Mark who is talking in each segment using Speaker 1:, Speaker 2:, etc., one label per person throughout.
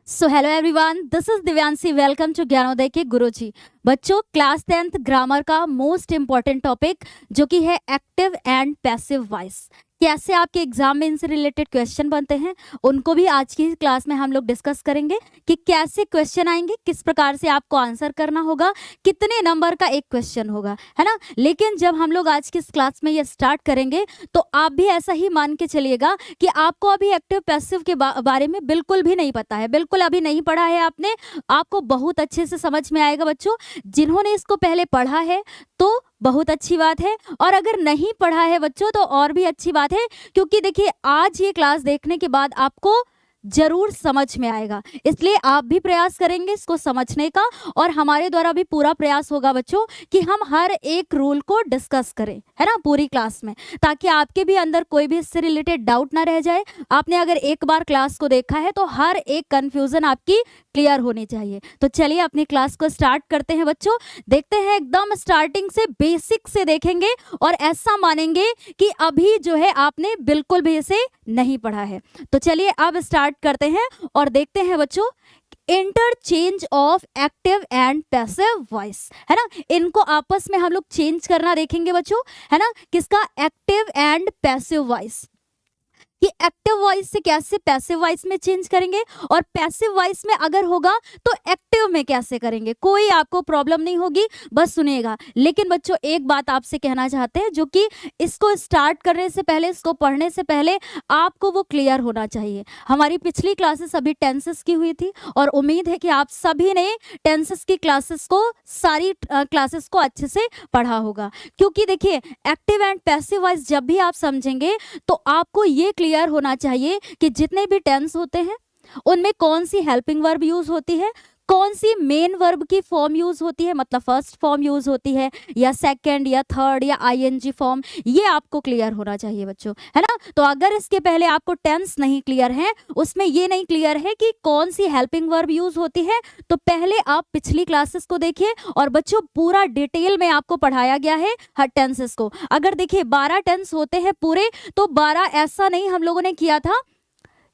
Speaker 1: So hello everyone, this is Divyanshi. Welcome to Gyanoday के गुरुजी। बच्चों, class 10th grammar का most important topic जो कि है एक्टिव एंड पैसिव वॉइस। कैसे आपके एग्जाम में इनसे रिलेटेड क्वेश्चन बनते हैं उनको भी आज की क्लास में हम लोग डिस्कस करेंगे कि कैसे क्वेश्चन आएंगे, किस प्रकार से आपको आंसर करना होगा, कितने नंबर का एक क्वेश्चन होगा, है ना। लेकिन जब हम लोग आज की इस क्लास में ये स्टार्ट करेंगे तो आप भी ऐसा ही मान के चलिएगा कि आपको अभी एक्टिव पैसिव के बारे में बिल्कुल भी नहीं पता है, बिल्कुल अभी नहीं पढ़ा है आपने। आपको बहुत अच्छे से समझ में आएगा बच्चों। जिन्होंने इसको पहले पढ़ा है तो बहुत अच्छी बात है, और अगर नहीं पढ़ा है बच्चों तो और भी अच्छी बात है, क्योंकि देखिए आज ये क्लास देखने के बाद आपको जरूर समझ में आएगा। इसलिए आप भी प्रयास करेंगे इसको समझने का, और हमारे द्वारा भी पूरा प्रयास होगा बच्चों कि हम हर एक रूल को डिस्कस करें, है ना, पूरी क्लास में, ताकि आपके भी अंदर कोई भी इससे रिलेटेड डाउट ना रह जाए। आपने अगर एक बार क्लास को देखा है तो हर एक कंफ्यूजन आपकी क्लियर होनी चाहिए। तो चलिए अपनी क्लास को स्टार्ट करते हैं बच्चों। देखते हैं, एकदम स्टार्टिंग से बेसिक से देखेंगे और ऐसा मानेंगे कि अभी जो है आपने बिल्कुल भी इसे नहीं पढ़ा है। तो चलिए अब स्टार्ट करते हैं और देखते हैं बच्चों interchange of active and passive voice, है ना। इनको आपस में हम लोग चेंज करना देखेंगे बच्चों, है ना। किसका? Active and passive voice. कि एक्टिव वॉइस से कैसे पैसिव वॉइस में चेंज करेंगे, और पैसिव वॉइस में अगर होगा तो एक्टिव में कैसे करेंगे। कोई आपको प्रॉब्लम नहीं होगी, बस सुनिएगा। लेकिन बच्चों एक बात आपसे कहना चाहते हैं, जो कि इसको स्टार्ट करने से पहले, इसको पढ़ने से पहले आपको वो क्लियर होना चाहिए। हमारी पिछली क्लासेस अभी टेंसेस की हुई थी, और उम्मीद है कि आप सभी ने टेंसेस की क्लासेस को, सारी क्लासेस को अच्छे से पढ़ा होगा। क्योंकि देखिए एक्टिव एंड पैसिव वॉइस जब भी आप समझेंगे तो आपको ये क्लियर होना चाहिए कि जितने भी टेंस होते हैं उनमें कौन सी हेल्पिंग वर्ब यूज होती है, कौन सी मेन वर्ब की फॉर्म यूज होती है, मतलब फर्स्ट फॉर्म यूज होती है या सेकंड या थर्ड या आईएनजी फॉर्म, ये आपको क्लियर होना चाहिए बच्चों, है ना। तो अगर इसके पहले आपको टेंस नहीं क्लियर है, उसमें ये नहीं क्लियर है कि कौन सी हेल्पिंग वर्ब यूज होती है, तो पहले आप पिछली क्लासेस को देखिए। और बच्चों पूरा डिटेल में आपको पढ़ाया गया है हर टेंसेस को। अगर देखिए 12 टेंस होते हैं पूरे, तो 12 ऐसा नहीं हम लोगों ने किया था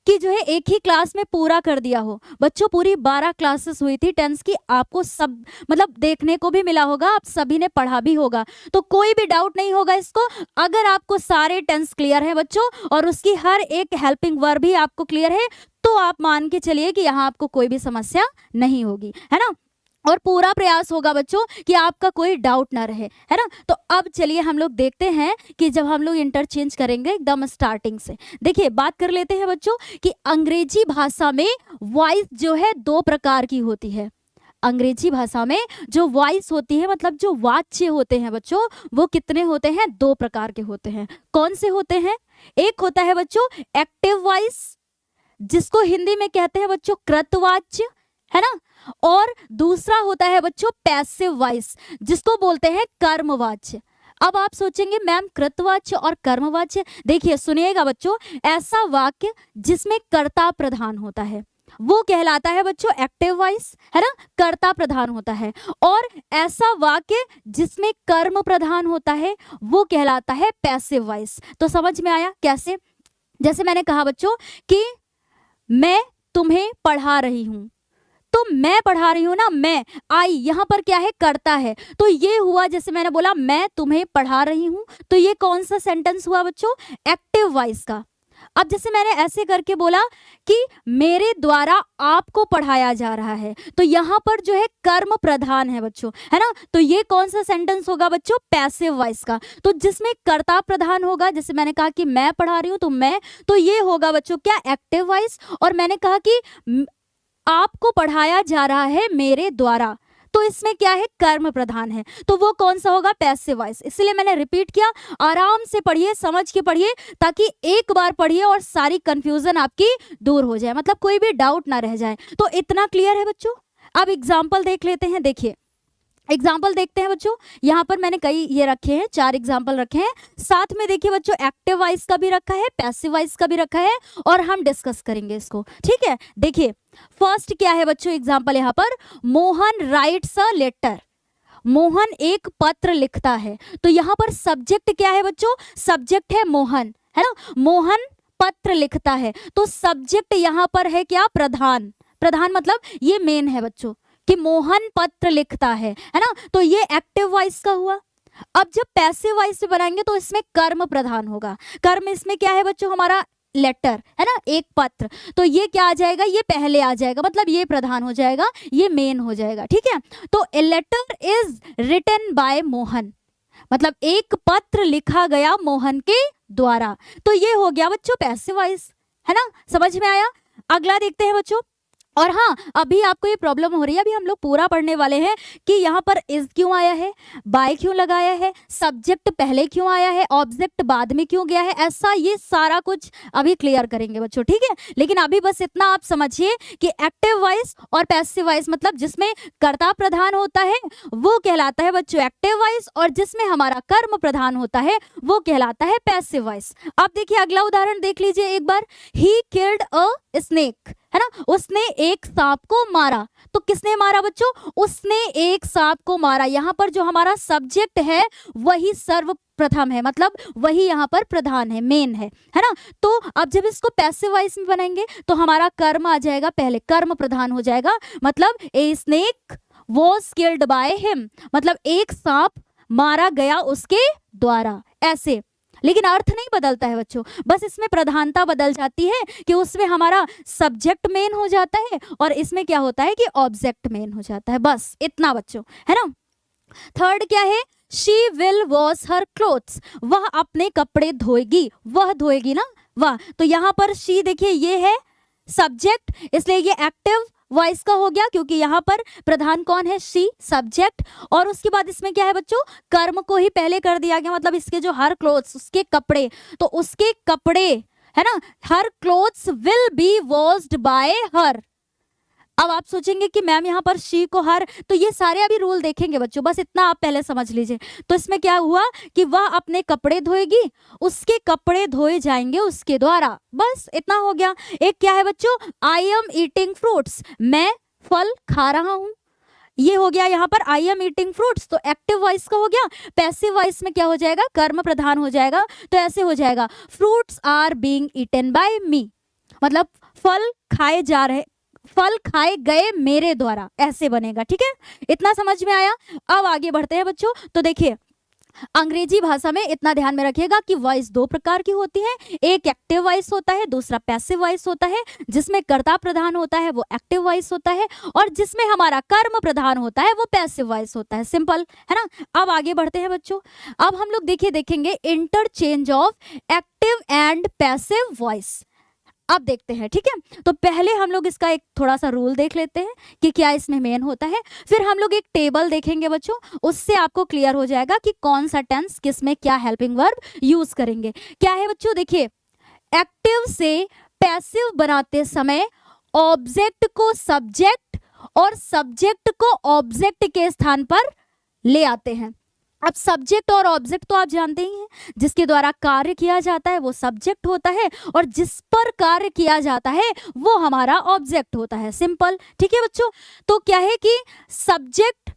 Speaker 1: कि जो है एक ही क्लास में पूरा कर दिया हो। बच्चों पूरी 12 क्लासेस हुई थी टेंस की, आपको सब मतलब देखने को भी मिला होगा, आप सभी ने पढ़ा भी होगा, तो कोई भी डाउट नहीं होगा इसको। अगर आपको सारे टेंस क्लियर है बच्चों, और उसकी हर एक हेल्पिंग वर्ब भी आपको क्लियर है, तो आप मान के चलिए कि यहाँ आपको कोई भी समस्या नहीं होगी, है ना। और पूरा प्रयास होगा बच्चों कि आपका कोई डाउट ना रहे, है ना। तो अब चलिए हम लोग देखते हैं कि जब हम लोग इंटरचेंज करेंगे एकदम स्टार्टिंग से। देखिए बात कर लेते हैं बच्चों कि अंग्रेजी भाषा में वॉइस जो है 2 प्रकार की होती है। अंग्रेजी भाषा में जो वॉइस होती है, मतलब जो वाच्य होते हैं बच्चों, वो कितने होते हैं? 2 प्रकार के होते हैं। कौन से होते हैं? एक होता है बच्चों एक्टिव वॉइस, जिसको हिंदी में कहते हैं बच्चों कृतवाच्य, है ना। और दूसरा होता है बच्चों पैसिव वॉइस, जिसको बोलते हैं कर्मवाच्य। अब आप सोचेंगे मैम कृतवाच्य और कर्मवाच्य, देखिए सुनिएगा बच्चों, ऐसा वाक्य जिसमें कर्ता प्रधान होता है वो कहलाता है बच्चों एक्टिव वॉइस, है ना, कर्ता प्रधान होता है। और ऐसा वाक्य जिसमें कर्म प्रधान होता है वो कहलाता है पैसिव वॉइस। तो समझ में आया कैसे? जैसे मैंने कहा बच्चों कि मैं तुम्हें पढ़ा रही हूं, तो मैं पढ़ा रही हूं ना, मैं आई यहां पर क्या है? कर्ता है। तो ये हुआ, जैसे मैंने बोला मैं तुम्हें पढ़ा रही हूं, तो ये कौन सा सेंटेंस हुआ बच्चों? एक्टिव वॉइस का। अब जैसे मैंने ऐसे करके बोला कि मेरे द्वारा आपको पढ़ाया जा रहा है, तो यहां पर जो है कर्म प्रधान है बच्चों, है ना। तो ये कौन सा सेंटेंस होगा बच्चों? पैसिव वॉइस का। तो जिसमें कर्ता प्रधान होगा, जैसे मैंने कहा कि मैं पढ़ा रही हूं तो मैं, तो ये होगा बच्चों क्या? Active voice. और मैंने कहा कि आपको पढ़ाया जा रहा है मेरे द्वारा, तो इसमें क्या है? कर्म प्रधान है, तो वो कौन सा होगा? Passive voice. इसलिए मैंने रिपीट किया, आराम से पढ़िए, समझ के पढ़िए, ताकि एक बार पढ़िए और सारी कंफ्यूजन आपकी दूर हो जाए, मतलब कोई भी डाउट ना रह जाए। तो इतना क्लियर है बच्चों। अब एग्जाम्पल देख लेते हैं। देखिए एग्जाम्पल देखते हैं बच्चों, यहाँ पर मैंने कई ये रखे हैं, 4 एग्जाम्पल रखे हैं। साथ में देखिए बच्चों एक्टिव वॉइस का भी रखा है, पैसिव वॉइस का भी रखा है, और हम डिस्कस करेंगे इसको, ठीक है। देखिए फर्स्ट क्या है बच्चों एग्जाम्पल यहाँ पर, Mohan writes a letter. Mohan एक पत्र लिखता है, तो यहाँ पर सब्जेक्ट क्या है बच्चों? सब्जेक्ट है मोहन, है ना। मोहन पत्र लिखता है, तो सब्जेक्ट यहाँ पर है क्या? प्रधान। प्रधान मतलब ये मेन है बच्चों, कि मोहन पत्र लिखता है ना, तो ये एक्टिव वॉइस का हुआ। अब जब पैसिव वॉइस में बनाएंगे तो इसमें कर्म प्रधान होगा। कर्म इसमें क्या है बच्चों, हमारा लेटर है ना, एक पत्र, तो ये क्या आ जाएगा, ये पहले आ जाएगा, मतलब ये प्रधान हो जाएगा, ये मेन हो जाएगा। ठीक है, तो a letter is written by Mohan, मतलब एक पत्र लिखा गया मोहन के द्वारा, तो ये हो गया बच्चों पैसिव वॉइस, है ना, समझ में आया। अगला देखते हैं बच्चों। और हाँ, अभी आपको ये प्रॉब्लम हो रही है, अभी हम लोग पूरा पढ़ने वाले हैं कि यहाँ पर इज क्यों आया है, बाय क्यों लगाया है, सब्जेक्ट पहले क्यों आया है, ऑब्जेक्ट बाद में क्यों गया है, ऐसा ये सारा कुछ अभी क्लियर करेंगे बच्चों। ठीक है, लेकिन अभी बस इतना आप समझिए कि एक्टिव वॉइस और पैसिव वॉइस, मतलब जिसमें कर्ता प्रधान होता है वो कहलाता है बच्चों एक्टिव वॉइस, और जिसमें हमारा कर्म प्रधान होता है वो कहलाता है पैसिव वॉइस। अब देखिए अगला उदाहरण देख लीजिए एक बार। ही किल्ड अ स्नेक, है ना, उसने एक सांप को मारा। तो किसने मारा बच्चों, उसने एक सांप को मारा। यहाँ पर जो हमारा सब्जेक्ट है वही सर्वप्रथम है, मतलब वही यहाँ पर प्रधान है, मेन है ना। तो अब जब इसको पैसिव वॉइस में बनाएंगे तो हमारा कर्म आ जाएगा पहले, कर्म प्रधान हो जाएगा, मतलब a snake was killed by him, मतलब एक सांप मारा गया उसके द्वारा, ऐसे। लेकिन अर्थ नहीं बदलता है बच्चों, बस इसमें प्रधानता बदल जाती है कि उसमें हमारा सब्जेक्ट मेन हो जाता है और इसमें क्या होता है कि ऑब्जेक्ट मेन हो जाता है, बस इतना बच्चों, है ना। थर्ड क्या है, she will wash her clothes, वह अपने कपड़े धोएगी, वह धोएगी ना, वह, तो यहाँ पर शी देखिए ये है सब्जेक्ट, इसलिए ये एक्टिव वॉइस का हो गया, क्योंकि यहाँ पर प्रधान कौन है, शी, सब्जेक्ट। और उसके बाद इसमें क्या है बच्चों, कर्म को ही पहले कर दिया गया, मतलब इसके जो हर क्लोथ्स, उसके कपड़े, तो उसके कपड़े, है ना, हर clothes will be washed bye हर। अब आप सोचेंगे कि मैम यहाँ पर शी को हर, तो ये सारे अभी रूल देखेंगे बच्चों, बस इतना आप पहले समझ लीजिए। तो इसमें क्या हुआ कि वह अपने कपड़े धोएगी, उसके कपड़े धोए जाएंगे उसके द्वारा, बस इतना हो गया। एक क्या है बच्चों, आई एम ईटिंग फ्रूट्स, मैं फल खा रहा हूं, ये हो गया यहाँ पर आई एम ईटिंग फ्रूट्स, तो एक्टिव वॉइस का हो गया। पैसिव वॉइस में क्या हो जाएगा, कर्म प्रधान हो जाएगा, तो ऐसे हो जाएगा fruits are being eaten by me, मतलब फल खाए जा रहे, फल खाए गए मेरे द्वारा, ऐसे बनेगा। ठीक है, इतना समझ में आया। अब आगे बढ़ते हैं बच्चों। तो देखिए अंग्रेजी भाषा में इतना ध्यान में रखिएगा कि वॉइस दो प्रकार की होती है, एक एक्टिव वॉइस होता है, दूसरा पैसिव वॉइस होता है। जिसमें कर्ता प्रधान होता है वो एक्टिव वॉइस होता है, और जिसमें हमारा कर्म प्रधान होता है वो पैसिव वॉइस होता है, सिंपल है ना। अब आगे बढ़ते हैं बच्चों। अब हम लोग देखेंगे interchange of active and passive voice. अब देखते हैं, ठीक है। तो पहले हम लोग इसका एक थोड़ा सा रूल देख लेते हैं कि क्या इसमें मेन होता है, फिर हम लोग एक टेबल देखेंगे बच्चों, उससे आपको क्लियर हो जाएगा कि कौन सा टेंस किस में क्या हेल्पिंग वर्ब यूज करेंगे। क्या है बच्चों, देखिए एक्टिव से पैसिव बनाते समय ऑब्जेक्ट को सब्जेक्ट और सब्जेक्ट को ऑब्जेक्ट के स्थान पर ले आते हैं। अब सब्जेक्ट और ऑब्जेक्ट तो आप जानते ही हैं, जिसके द्वारा कार्य किया जाता है वो सब्जेक्ट होता है, और जिस पर कार्य किया जाता है वो हमारा ऑब्जेक्ट होता है, सिंपल। ठीक है बच्चों, तो क्या है कि सब्जेक्ट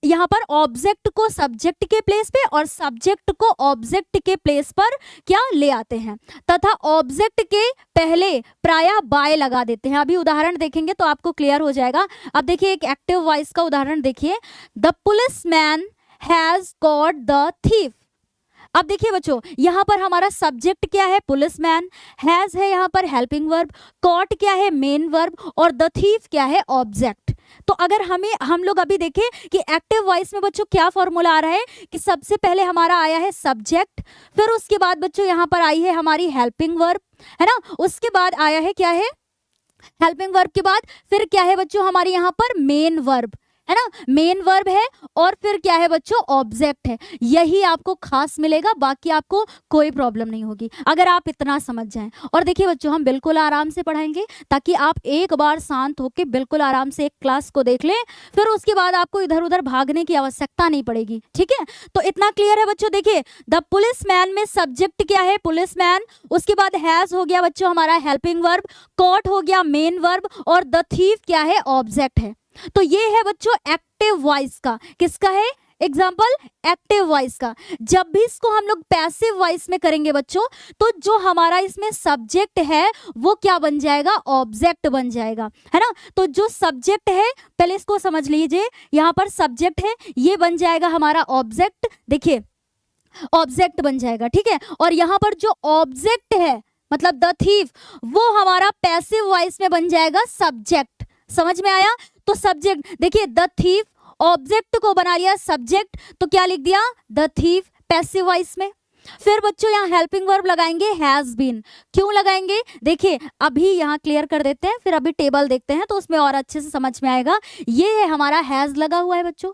Speaker 1: यहाँ पर ऑब्जेक्ट को सब्जेक्ट के प्लेस पे और सब्जेक्ट को ऑब्जेक्ट के प्लेस पर क्या ले आते हैं, तथा ऑब्जेक्ट के पहले प्रायः बाय लगा देते हैं। अभी उदाहरण देखेंगे तो आपको क्लियर हो जाएगा। अब देखिए एक एक्टिव वॉइस का उदाहरण देखिए, the police man has caught the thief. अब देखिए बच्चों यहाँ पर हमारा सब्जेक्ट क्या है, पुलिसमैन, हैज है यहाँ पर हेल्पिंग वर्ब, कॉट क्या है मेन वर्ब, और द थीफ क्या है ऑब्जेक्ट। तो अगर हम लोग अभी देखें कि एक्टिव वॉइस में बच्चों क्या फॉर्मूला आ रहा है कि सबसे पहले हमारा आया है सब्जेक्ट, फिर उसके बाद बच्चों यहाँ पर आई है हमारी हेल्पिंग वर्ब, है ना, उसके बाद आया है क्या है हेल्पिंग वर्ब के बाद फिर क्या है बच्चों हमारी यहाँ पर मेन वर्ब, है ना, मेन वर्ब है, और फिर क्या है बच्चों ऑब्जेक्ट है। यही आपको खास मिलेगा, बाकी आपको कोई प्रॉब्लम नहीं होगी अगर आप इतना समझ जाएं। और देखिए बच्चों हम बिल्कुल आराम से पढ़ाएंगे ताकि आप एक बार शांत होकर बिल्कुल आराम से एक क्लास को देख लें, फिर उसके बाद आपको इधर उधर भागने की आवश्यकता नहीं पड़ेगी। ठीक है, तो इतना क्लियर है बच्चों। देखिए द पुलिस मैन में सब्जेक्ट क्या है पुलिस मैन, उसके बाद हैज हो गया बच्चों हमारा हेल्पिंग वर्ब, कॉट हो गया मेन वर्ब, और द थीफ क्या है ऑब्जेक्ट है। तो ये है बच्चों एक्टिव वॉइस का, किसका है एग्जाम्पल एक्टिव वॉइस का, जब भी इसको हम लोग पैसिव वॉइस में करेंगे बच्चों, तो जो हमारा इसमें सब्जेक्ट है वो क्या बन जाएगा, ऑब्जेक्ट बन जाएगा, है ना। तो जो सब्जेक्ट है, पहले इसको समझ लीजिए, यहाँ पर सब्जेक्ट है, ये बन जाएगा हमारा ऑब्जेक्ट, देखिए ऑब्जेक्ट बन जाएगा, ठीक है। और यहाँ पर जो ऑब्जेक्ट है मतलब द थीफ, वो हमारा पैसिव वॉइस में बन जाएगा सब्जेक्ट। समझ में आया। तो सब्जेक्ट देखिए, द थीफ ऑब्जेक्ट को बना लिया सब्जेक्ट, तो क्या लिख दिया, द थीफ पैसिव वॉइस में। फिर बच्चों यहाँ हेल्पिंग वर्ब लगाएंगे हैज बीन। क्यों लगाएंगे, देखिए अभी यहाँ क्लियर कर देते हैं, फिर अभी टेबल देखते हैं तो उसमें और अच्छे से समझ में आएगा। ये है हमारा हैज लगा हुआ है बच्चों,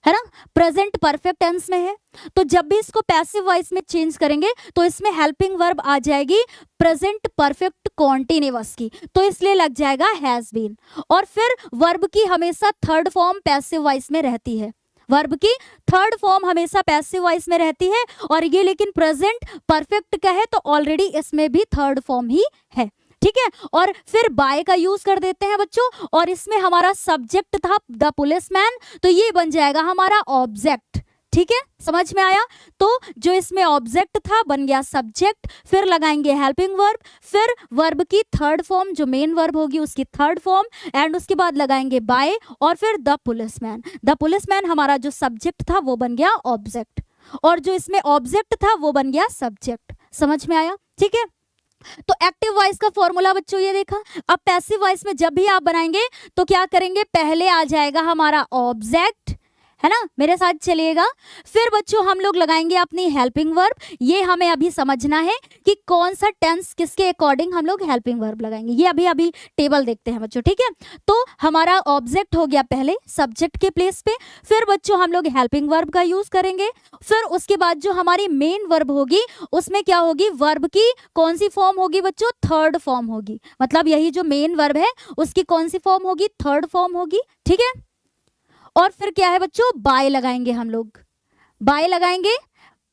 Speaker 1: है ना, प्रेजेंट परफेक्ट टेंस में है। तो जब भी इसको पैसिव वॉइस में चेंज करेंगे तो इसमें हेल्पिंग वर्ब आ जाएगी प्रेजेंट परफेक्ट कॉन्टिन्यूअस की, तो इसलिए लग जाएगा हैज बीन। और फिर वर्ब की हमेशा थर्ड फॉर्म पैसिव वॉइस में रहती है, वर्ब की थर्ड फॉर्म हमेशा पैसिव वॉइस में रहती है। और ये लेकिन प्रेजेंट परफेक्ट का है तो ऑलरेडी इसमें भी थर्ड फॉर्म ही है, ठीक है। और फिर बाय का यूज कर देते हैं बच्चों, और इसमें हमारा सब्जेक्ट था द पुलिसमैन, तो ये बन जाएगा हमारा ऑब्जेक्ट, ठीक है, समझ में आया। तो जो इसमें ऑब्जेक्ट था बन गया सब्जेक्ट, फिर लगाएंगे हेल्पिंग वर्ब, फिर वर्ब की थर्ड फॉर्म जो मेन वर्ब होगी उसकी थर्ड फॉर्म, एंड उसके बाद लगाएंगे बाय, और फिर द पुलिसमैन। द पुलिसमैन हमारा जो सब्जेक्ट था वो बन गया ऑब्जेक्ट, और जो इसमें ऑब्जेक्ट था वो बन गया सब्जेक्ट। समझ में आया, ठीक है। तो एक्टिव वॉइस का फॉर्मूला बच्चों ये देखा। अब पैसिव वॉइस में जब भी आप बनाएंगे तो क्या करेंगे, पहले आ जाएगा हमारा ऑब्जेक्ट, है ना, मेरे साथ चलिएगा। फिर बच्चों हम लोग लगाएंगे अपनी हेल्पिंग वर्ब। ये हमें अभी समझना है कि कौन सा टेंस किसके अकॉर्डिंग हम लोग हेल्पिंग वर्ब लगाएंगे, ये अभी अभी टेबल देखते हैं बच्चों, ठीक है। तो हमारा ऑब्जेक्ट हो गया पहले सब्जेक्ट के प्लेस पे, फिर बच्चों हम लोग हेल्पिंग वर्ब का यूज करेंगे। फिर उसके बाद जो हमारी मेन वर्ब होगी उसमें क्या होगी, वर्ब की कौन सी फॉर्म होगी बच्चों, थर्ड फॉर्म होगी। मतलब यही जो मेन वर्ब है उसकी कौन सी फॉर्म होगी, थर्ड फॉर्म होगी, ठीक है। और फिर क्या है बच्चों, बाय लगाएंगे हम लोग, बाय लगाएंगे,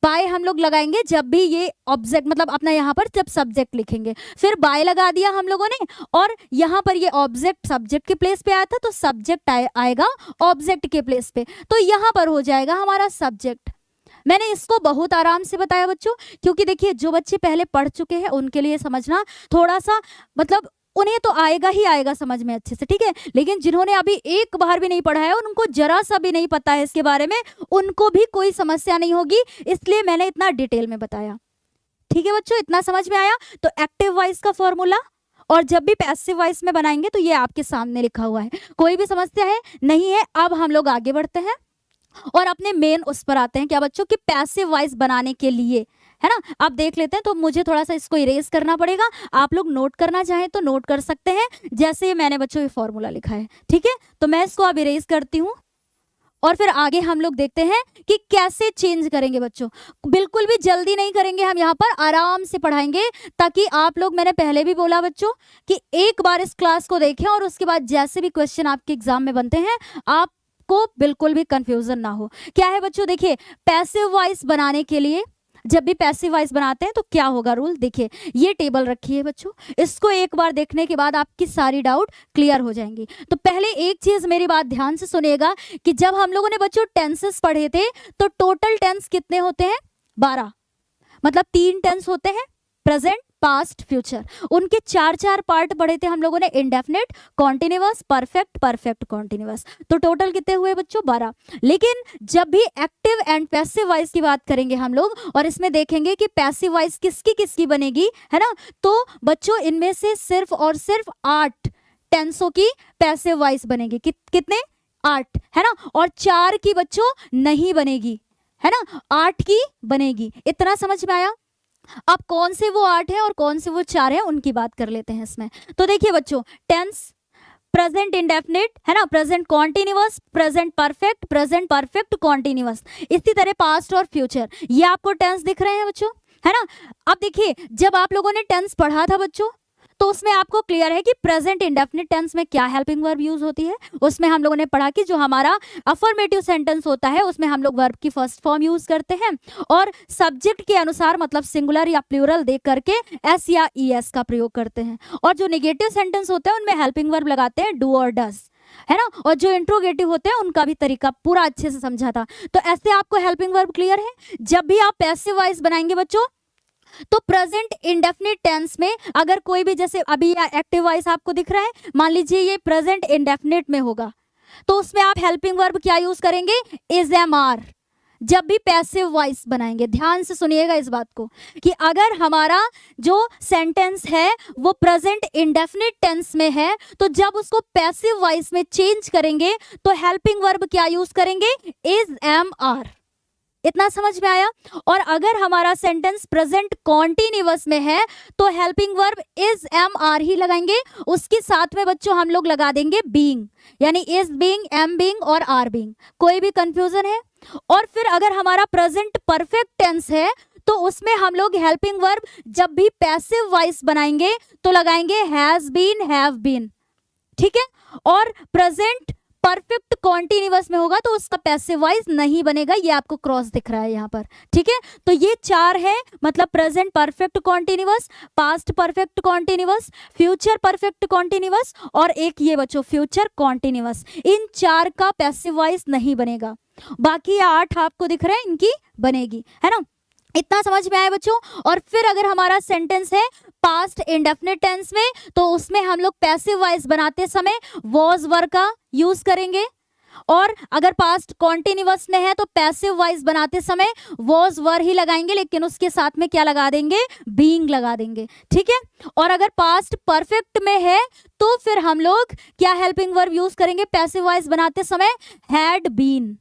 Speaker 1: बाय हम लोग लगाएंगे जब भी ये ऑब्जेक्ट मतलब अपना यहाँ पर जब सब्जेक्ट लिखेंगे, फिर बाय लगा दिया हम लोगों ने, और यहाँ पर ये ऑब्जेक्ट सब्जेक्ट के प्लेस पे आया था तो सब्जेक्ट आएगा ऑब्जेक्ट के प्लेस पे, तो यहाँ पर हो जाएगा हमारा सब्जेक्ट। मैंने इसको बहुत आराम से बताया बच्चों, क्योंकि देखिए जो बच्चे पहले पढ़ चुके हैं उनके लिए समझना थोड़ा सा मतलब उन्हें तो आएगा ही आएगा समझ में अच्छे से, ठीक है। लेकिन जिन्होंने अभी एक बार भी नहीं पढ़ा है, उनको जरा सा भी नहीं पता है इसके बारे में, उनको भी कोई समस्या नहीं होगी, इसलिए मैंने इतना डिटेल में बताया, ठीक है बच्चों। इतना समझ में आया। तो एक्टिव वॉइस का फॉर्मूला, और जब भी पैसिव वॉइस में बनाएंगे तो ये आपके सामने लिखा हुआ है। कोई भी समस्या है नहीं है। अब हम लोग आगे बढ़ते हैं और अपने मेन उस पर आते हैं, क्या बच्चों, कि पैसिव वॉइस बनाने के लिए, है ना। अब देख लेते हैं, तो मुझे थोड़ा सा इसको इरेज करना पड़ेगा, आप लोग नोट करना चाहें तो नोट कर सकते हैं, जैसे मैंने बच्चों ये फॉर्मूला लिखा है, ठीक है। तो मैं इसको अब इरेज करती हूँ, और फिर आगे हम लोग देखते हैं कि कैसे चेंज करेंगे बच्चों। बिल्कुल भी जल्दी नहीं करेंगे, हम यहाँ पर आराम से पढ़ाएंगे, ताकि आप लोग, मैंने पहले भी बोला बच्चों कि एक बार इस क्लास को देखें और उसके बाद जैसे भी क्वेश्चन आपके एग्जाम में बनते हैं आपको बिल्कुल भी कंफ्यूजन ना हो। क्या है बच्चों, देखिए पैसिव वॉइस बनाने के लिए, जब भी पैसिव वॉइस बनाते हैं तो क्या होगा रूल, देखिए ये टेबल रखी है बच्चों, इसको एक बार देखने के बाद आपकी सारी डाउट क्लियर हो जाएंगी। तो पहले एक चीज मेरी बात ध्यान से सुनिएगा कि जब हम लोगों ने बच्चों टेंसेस पढ़े थे तो टोटल टेंस कितने होते हैं, 12, मतलब 3 टेंस होते हैं, प्रेजेंट, पास्ट, फ्यूचर। उनके 4 पार्ट पढ़े थे हम लोगों ने, indefinite, continuous, perfect, perfect continuous. तो टोटल कितने हुए बच्चों, 12। लेकिन जब भी एक्टिव एंड पैसिव वॉइस की बात करेंगे हम लोग, और इसमें देखेंगे कि पैसिव वॉइस किसकी किसकी बनेगी, है ना, तो बच्चों इनमें से सिर्फ और सिर्फ 8 टेंसों की पैसिव वॉइस बनेगी। कितने, 8, है ना, और 4 की बच्चों नहीं बनेगी, है ना, 8 की बनेगी। इतना समझ में आया। अब कौन से वो 8 है और कौन से वो 4 है उनकी बात कर लेते हैं इसमें। तो देखिए बच्चों, टेंस प्रेजेंट इंडेफिनिट, है ना, present continuous, present perfect, present perfect continuous, इसी तरह पास्ट और फ्यूचर। ये आपको टेंस दिख रहे हैं बच्चों, है ना। अब देखिए जब आप लोगों ने टेंस पढ़ा था बच्चों, तो उसमें आपको क्लियर है कि प्रेजेंट इंडेफिनिट टेंस में क्या हेल्पिंग वर्ब यूज होती है। उसमें हम लोगों ने पढ़ा कि जो हमारा अफर्मेटिव सेंटेंस होता है उसमें हम लोग वर्ब की फर्स्ट फॉर्म यूज करते हैं, और सब्जेक्ट के अनुसार मतलब सिंगुलर या प्लूरल देख करके एस या ईएस का प्रयोग करते हैं, और जो नेगेटिव सेंटेंस होते हैं उनमें हेल्पिंग वर्ब लगाते हैं डू और डज, है ना, और जो इंट्रोगेटिव होते हैं उनका भी तरीका पूरा अच्छे से समझा था। तो ऐसे आपको हेल्पिंग वर्ब क्लियर है। जब भी आप पैसिव वॉइस बनाएंगे बच्चों, तो प्रेजेंट इंडेफिनिट टेंस में अगर कोई भी, जैसे अभी एक्टिव वॉइस आपको दिख रहा है, मान लीजिए ये प्रेजेंट इंडेफिनिट में होगा, तो उसमें आप हेल्पिंग वर्ब क्या यूज करेंगे, इज, एम, आर। जब भी पैसिव वॉइस बनाएंगे, ध्यान से सुनिएगा इस बात को, कि अगर हमारा जो सेंटेंस है वो प्रेजेंट इंडेफिनिट टेंस में है, तो जब उसको पैसिव वॉइस में चेंज करेंगे तो हेल्पिंग वर्ब क्या यूज करेंगे, इज, एम, आर। इतना समझ में आया। और अगर हमारा सेंटेंस प्रेजेंट कॉन्टिन्यूअस में है तो helping verb is, am, are ही लगाएंगे। उसके साथ में बच्चों हम लोग लगा देंगे बीइंग, यानी इज बीइंग, एम बीइंग और आर बीइंग। कोई भी कंफ्यूजन है? और फिर अगर हमारा प्रेजेंट परफेक्ट टेंस है तो उसमें हम लोग हेल्पिंग वर्ब जब भी पैसिव वॉइस बनाएंगे तो लगाएंगे हैज बीन, हैव बीन, ठीक है। और प्रेजेंट परफेक्ट कॉन्टिन्यूअस में होगा तो उसका पैसिव वॉइस नहीं बनेगा, ये आपको क्रॉस दिख रहा है यहाँ पर, ठीक है। तो ये चार है, मतलब present perfect continuous, past perfect continuous, future perfect continuous और एक ये बच्चों फ्यूचर कॉन्टिन्यूअस। इन चार का पैसिव वॉइस नहीं बनेगा, बाकी 8 आपको दिख रहे हैं इनकी बनेगी, है ना। इतना समझ में आया बच्चों। और फिर अगर हमारा सेंटेंस है पास्ट इंडेफिनिट टेंस में, तो उसमें हम लोग पैसिव वॉइस बनाते समय वॉज वर का यूज करेंगे। और अगर पास्ट कॉन्टिन्यूअस में है तो पैसिव वॉइस बनाते समय वॉज वर ही लगाएंगे, लेकिन उसके साथ में क्या लगा देंगे, बीइंग लगा देंगे, ठीक है। और अगर पास्ट परफेक्ट में है तो फिर हम लोग क्या हेल्पिंग वर्ब यूज करेंगे पैसिव वॉइस बनाते समय, हैड बीन,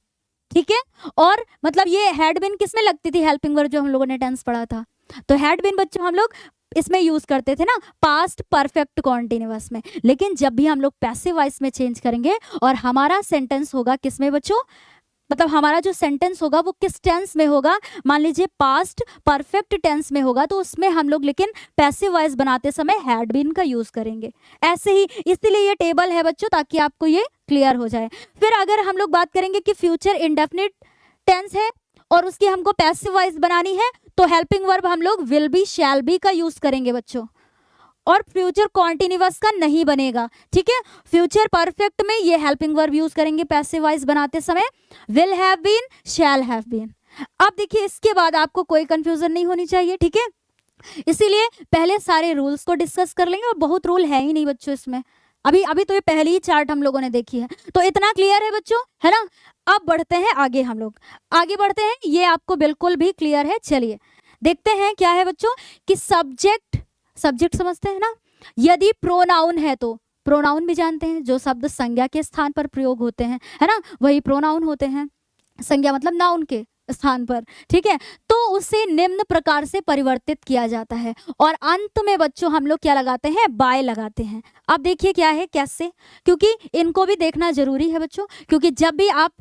Speaker 1: ठीक है। और मतलब ये हैड बीन किसमें लगती थी हेल्पिंग वर्ब, जो हम लोगों ने टेंस पढ़ा था, तो हैड बीन बच्चों हम लोग इसमें यूज करते थे ना, पास्ट परफेक्ट कॉन्टिन्यूअस में। लेकिन जब भी हम लोग पैसिव वॉइस में चेंज करेंगे और हमारा सेंटेंस होगा किसमें बच्चों, मतलब हमारा जो सेंटेंस होगा वो किस टेंस में होगा, मान लीजिए पास्ट परफेक्ट टेंस में होगा, तो उसमें हम लोग लेकिन पैसिव वॉइस बनाते समय हैड बीन का यूज करेंगे। ऐसे ही, इसीलिए ये टेबल है बच्चों ताकि आपको ये क्लियर हो जाए। फिर अगर हम लोग बात करेंगे कि फ्यूचर इंडेफिनिट टेंस है और उसकी हमको पैसिव वॉइस बनानी है, तो हेल्पिंग वर्ब हम लोग विल बी, शैल बी का यूज करेंगे बच्चों, और फ्यूचर कॉन्टिन्यूअस का नहीं बनेगा, ठीक है। फ्यूचर परफेक्ट में ये हेल्पिंग वर्ब यूज करेंगे पैसिव वॉइस बनाते समय, will have been, shall have been. अब देखिए इसके बाद आपको कोई कंफ्यूजन नहीं होनी चाहिए, ठीक है। इसीलिए पहले सारे रूल्स को डिस्कस कर लेंगे, और बहुत रूल है ही नहीं बच्चों इसमें, अभी तो ये पहली ही चार्ट हम लोगों ने देखी है, तो इतना क्लियर है बच्चों, है ना। अब बढ़ते हैं आगे, हम लोग आगे बढ़ते हैं, ये आपको बिल्कुल भी क्लियर है। चलिए देखते हैं क्या है बच्चों, कि सब्जेक्ट समझते हैं ना, यदि प्रोनाउन है तो प्रोनाउन भी जानते हैं, जो शब्द संज्ञा के स्थान पर प्रयोग होते हैं, है ना, वही प्रोनाउन होते हैं। संज्ञा मतलब नाउन के स्थान पर, ठीक है। तो उसे निम्न प्रकार से परिवर्तित किया जाता है, और अंत में बच्चों हम लोग क्या लगाते हैं, बाय लगाते हैं। अब देखिए क्या है, कैसे, क्योंकि इनको भी देखना जरूरी है बच्चों, क्योंकि जब भी आप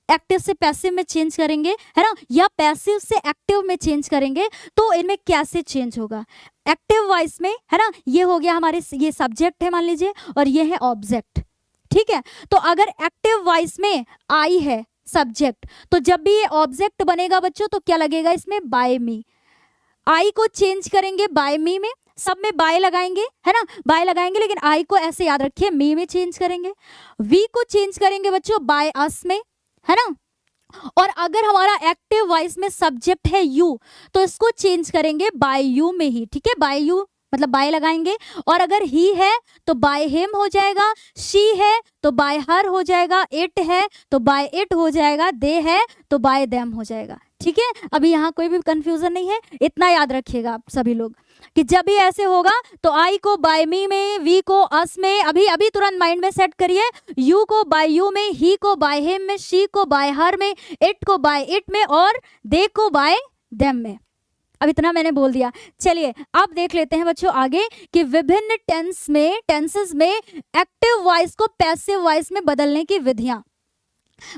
Speaker 1: एक्टिव से पैसिव में चेंज करेंगे, है ना, या पैसिव से एक्टिव में चेंज करेंगे, तो इनमें कैसे चेंज होगा। एक्टिव वॉइस में, है ना, ये हो गया हमारे, ये सब्जेक्ट है मान लीजिए, और ये है ऑब्जेक्ट, ठीक है। तो अगर एक्टिव वॉइस में आई है सब्जेक्ट, तो जब भी ये ऑब्जेक्ट बनेगा बच्चों तो क्या लगेगा इसमें, बाय मी। आई को चेंज करेंगे बाय मी में, सब में बाय लगाएंगे, है ना, बाय लगाएंगे, लेकिन आई को ऐसे याद रखिए मी में चेंज करेंगे। वी को चेंज करेंगे बच्चों बाय अस में, है ना। और अगर हमारा एक्टिव वॉइस में सब्जेक्ट है यू, तो इसको चेंज करेंगे बाय यू में ही, ठीक है, बाय यू मतलब बाय लगाएंगे। और अगर ही है तो बाय हिम हो जाएगा, शी है तो बाय हर हो जाएगा, इट है तो बाय इट हो जाएगा, दे है तो बाय देम हो जाएगा, ठीक है। अभी यहाँ कोई भी कंफ्यूजन नहीं है, इतना याद रखिएगा आप सभी लोग, कि जब भी ऐसे होगा तो आई को बाय मी में, वी को अस में, अभी तुरंत माइंड में सेट करिए, यू को बाय यू में, ही को बाय हिम में, शी को बाय हर में, इट को बाय इट में, और दे को बाय देम में। अब इतना मैंने बोल दिया। चलिए अब देख लेते हैं बच्चों आगे, कि विभिन्न टेंसेस में एक्टिव वॉइस को पैसिव वॉइस में बदलने की विधियां।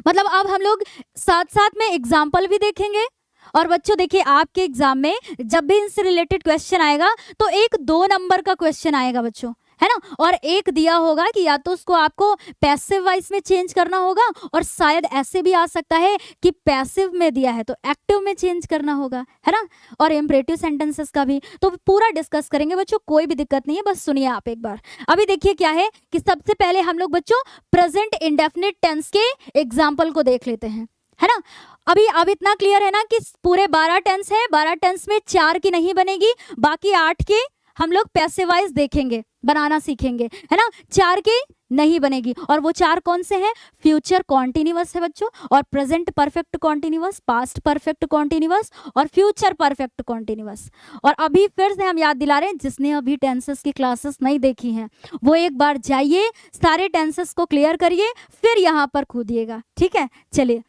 Speaker 1: मतलब अब हम लोग साथ साथ में एग्जाम्पल भी देखेंगे, और बच्चों देखिए आपके एग्जाम में जब भी इनसे रिलेटेड क्वेश्चन आएगा तो एक 2 नंबर का क्वेश्चन आएगा बच्चों, है ना, और एक दिया होगा कि या तो उसको आपको पैसिव वॉइस में चेंज करना होगा, और शायद ऐसे भी आ सकता है कि पैसिव में दिया है तो एक्टिव में चेंज करना होगा, है ना, और इम्परेटिव सेंटेंसेस का भी तो पूरा डिस्कस करेंगे बच्चों, कोई भी दिक्कत नहीं है, बस सुनिए आप एक बार। अभी देखिए क्या है कि सबसे पहले हम लोग बच्चों प्रेजेंट इंडेफिनिट टेंस के एग्जाम्पल को देख लेते हैं, है ना। अभी अब इतना क्लियर है ना कि पूरे 12 टेंस है, 12 टेंस में 4 की नहीं बनेगी, बाकी 8 के हम लोग पैसिव वॉइस देखेंगे, बनाना सीखेंगे, है ना। 4 की नहीं बनेगी, और वो 4 कौन से हैं? फ्यूचर कॉन्टिन्यूअस है बच्चों, और present perfect continuous, past perfect continuous, और फ्यूचर परफेक्ट कॉन्टिन्यूअस। और अभी फिर से हम याद दिला रहे हैं, जिसने अभी टेंसेस की क्लासेस नहीं देखी हैं वो एक बार जाइए, सारे टेंसेस को क्लियर करिए, फिर यहाँ पर कूदिएगा, ठीक है। चलिए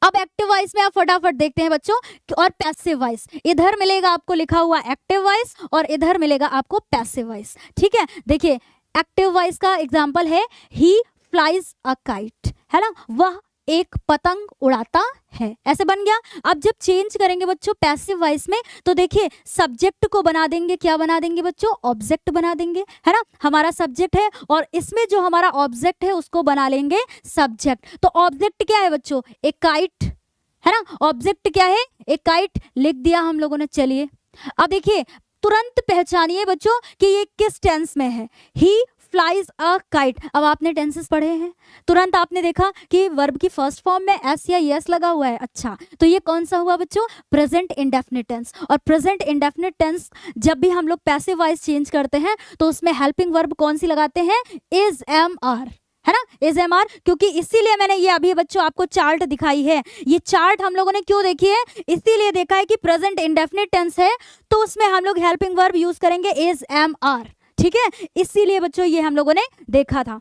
Speaker 1: अब एक्टिव वॉइस में आप फटाफट देखते हैं बच्चों, और पैसिव वॉइस। इधर मिलेगा आपको लिखा हुआ एक्टिव वॉइस, और इधर मिलेगा आपको पैसिव वॉइस, ठीक है। देखिए एक्टिव वॉइस का एग्जांपल है ही फ्लाइज अ काइट, है ना, वह एक पतंग उड़ाता है, ऐसे बन गया। अब जब चेंज करेंगे बच्चों पैसिव वॉइस में, तो देखिए सब्जेक्ट को बना देंगे, क्या बना देंगे बच्चों? ऑब्जेक्ट बना देंगे, है ना। हमारा सब्जेक्ट है और इसमें जो हमारा ऑब्जेक्ट है उसको बना लेंगे सब्जेक्ट। तो ऑब्जेक्ट क्या है बच्चों? एक काइट, है ना। ऑब्जेक्ट क्या है? एक काइट, लिख दिया हम लोगों ने। चलिए अब देखिए तुरंत पहचानिए बच्चों कि ये किस टेंस में है। ही फ्लाइज अ काइट। अब आपने टेंसेस पढ़े हैं, तुरंत आपने देखा कि वर्ब की फर्स्ट फॉर्म में एस या यस लगा हुआ है। अच्छा, तो ये कौन सा हुआ बच्चों? Present indefinite tense. और प्रेजेंट इंडेफिनिट टेंस जब भी हम लोग पैसिव वॉइस चेंज करते हैं तो उसमें हेल्पिंग वर्ब कौन सी लगाते हैं? इज एम आर, है ना, इज एम आर। क्योंकि इसीलिए मैंने ये अभी बच्चों आपको चार्ट दिखाई है। ये चार्ट हम लोगों ने क्यों देखी है? इसीलिए देखा है कि प्रेजेंट इंडेफिनिट टेंस है तो उसमें हम लोग हेल्पिंग वर्ब यूज करेंगे इज एम आर, ठीक है। इसीलिए बच्चों ये हम लोगों ने देखा था।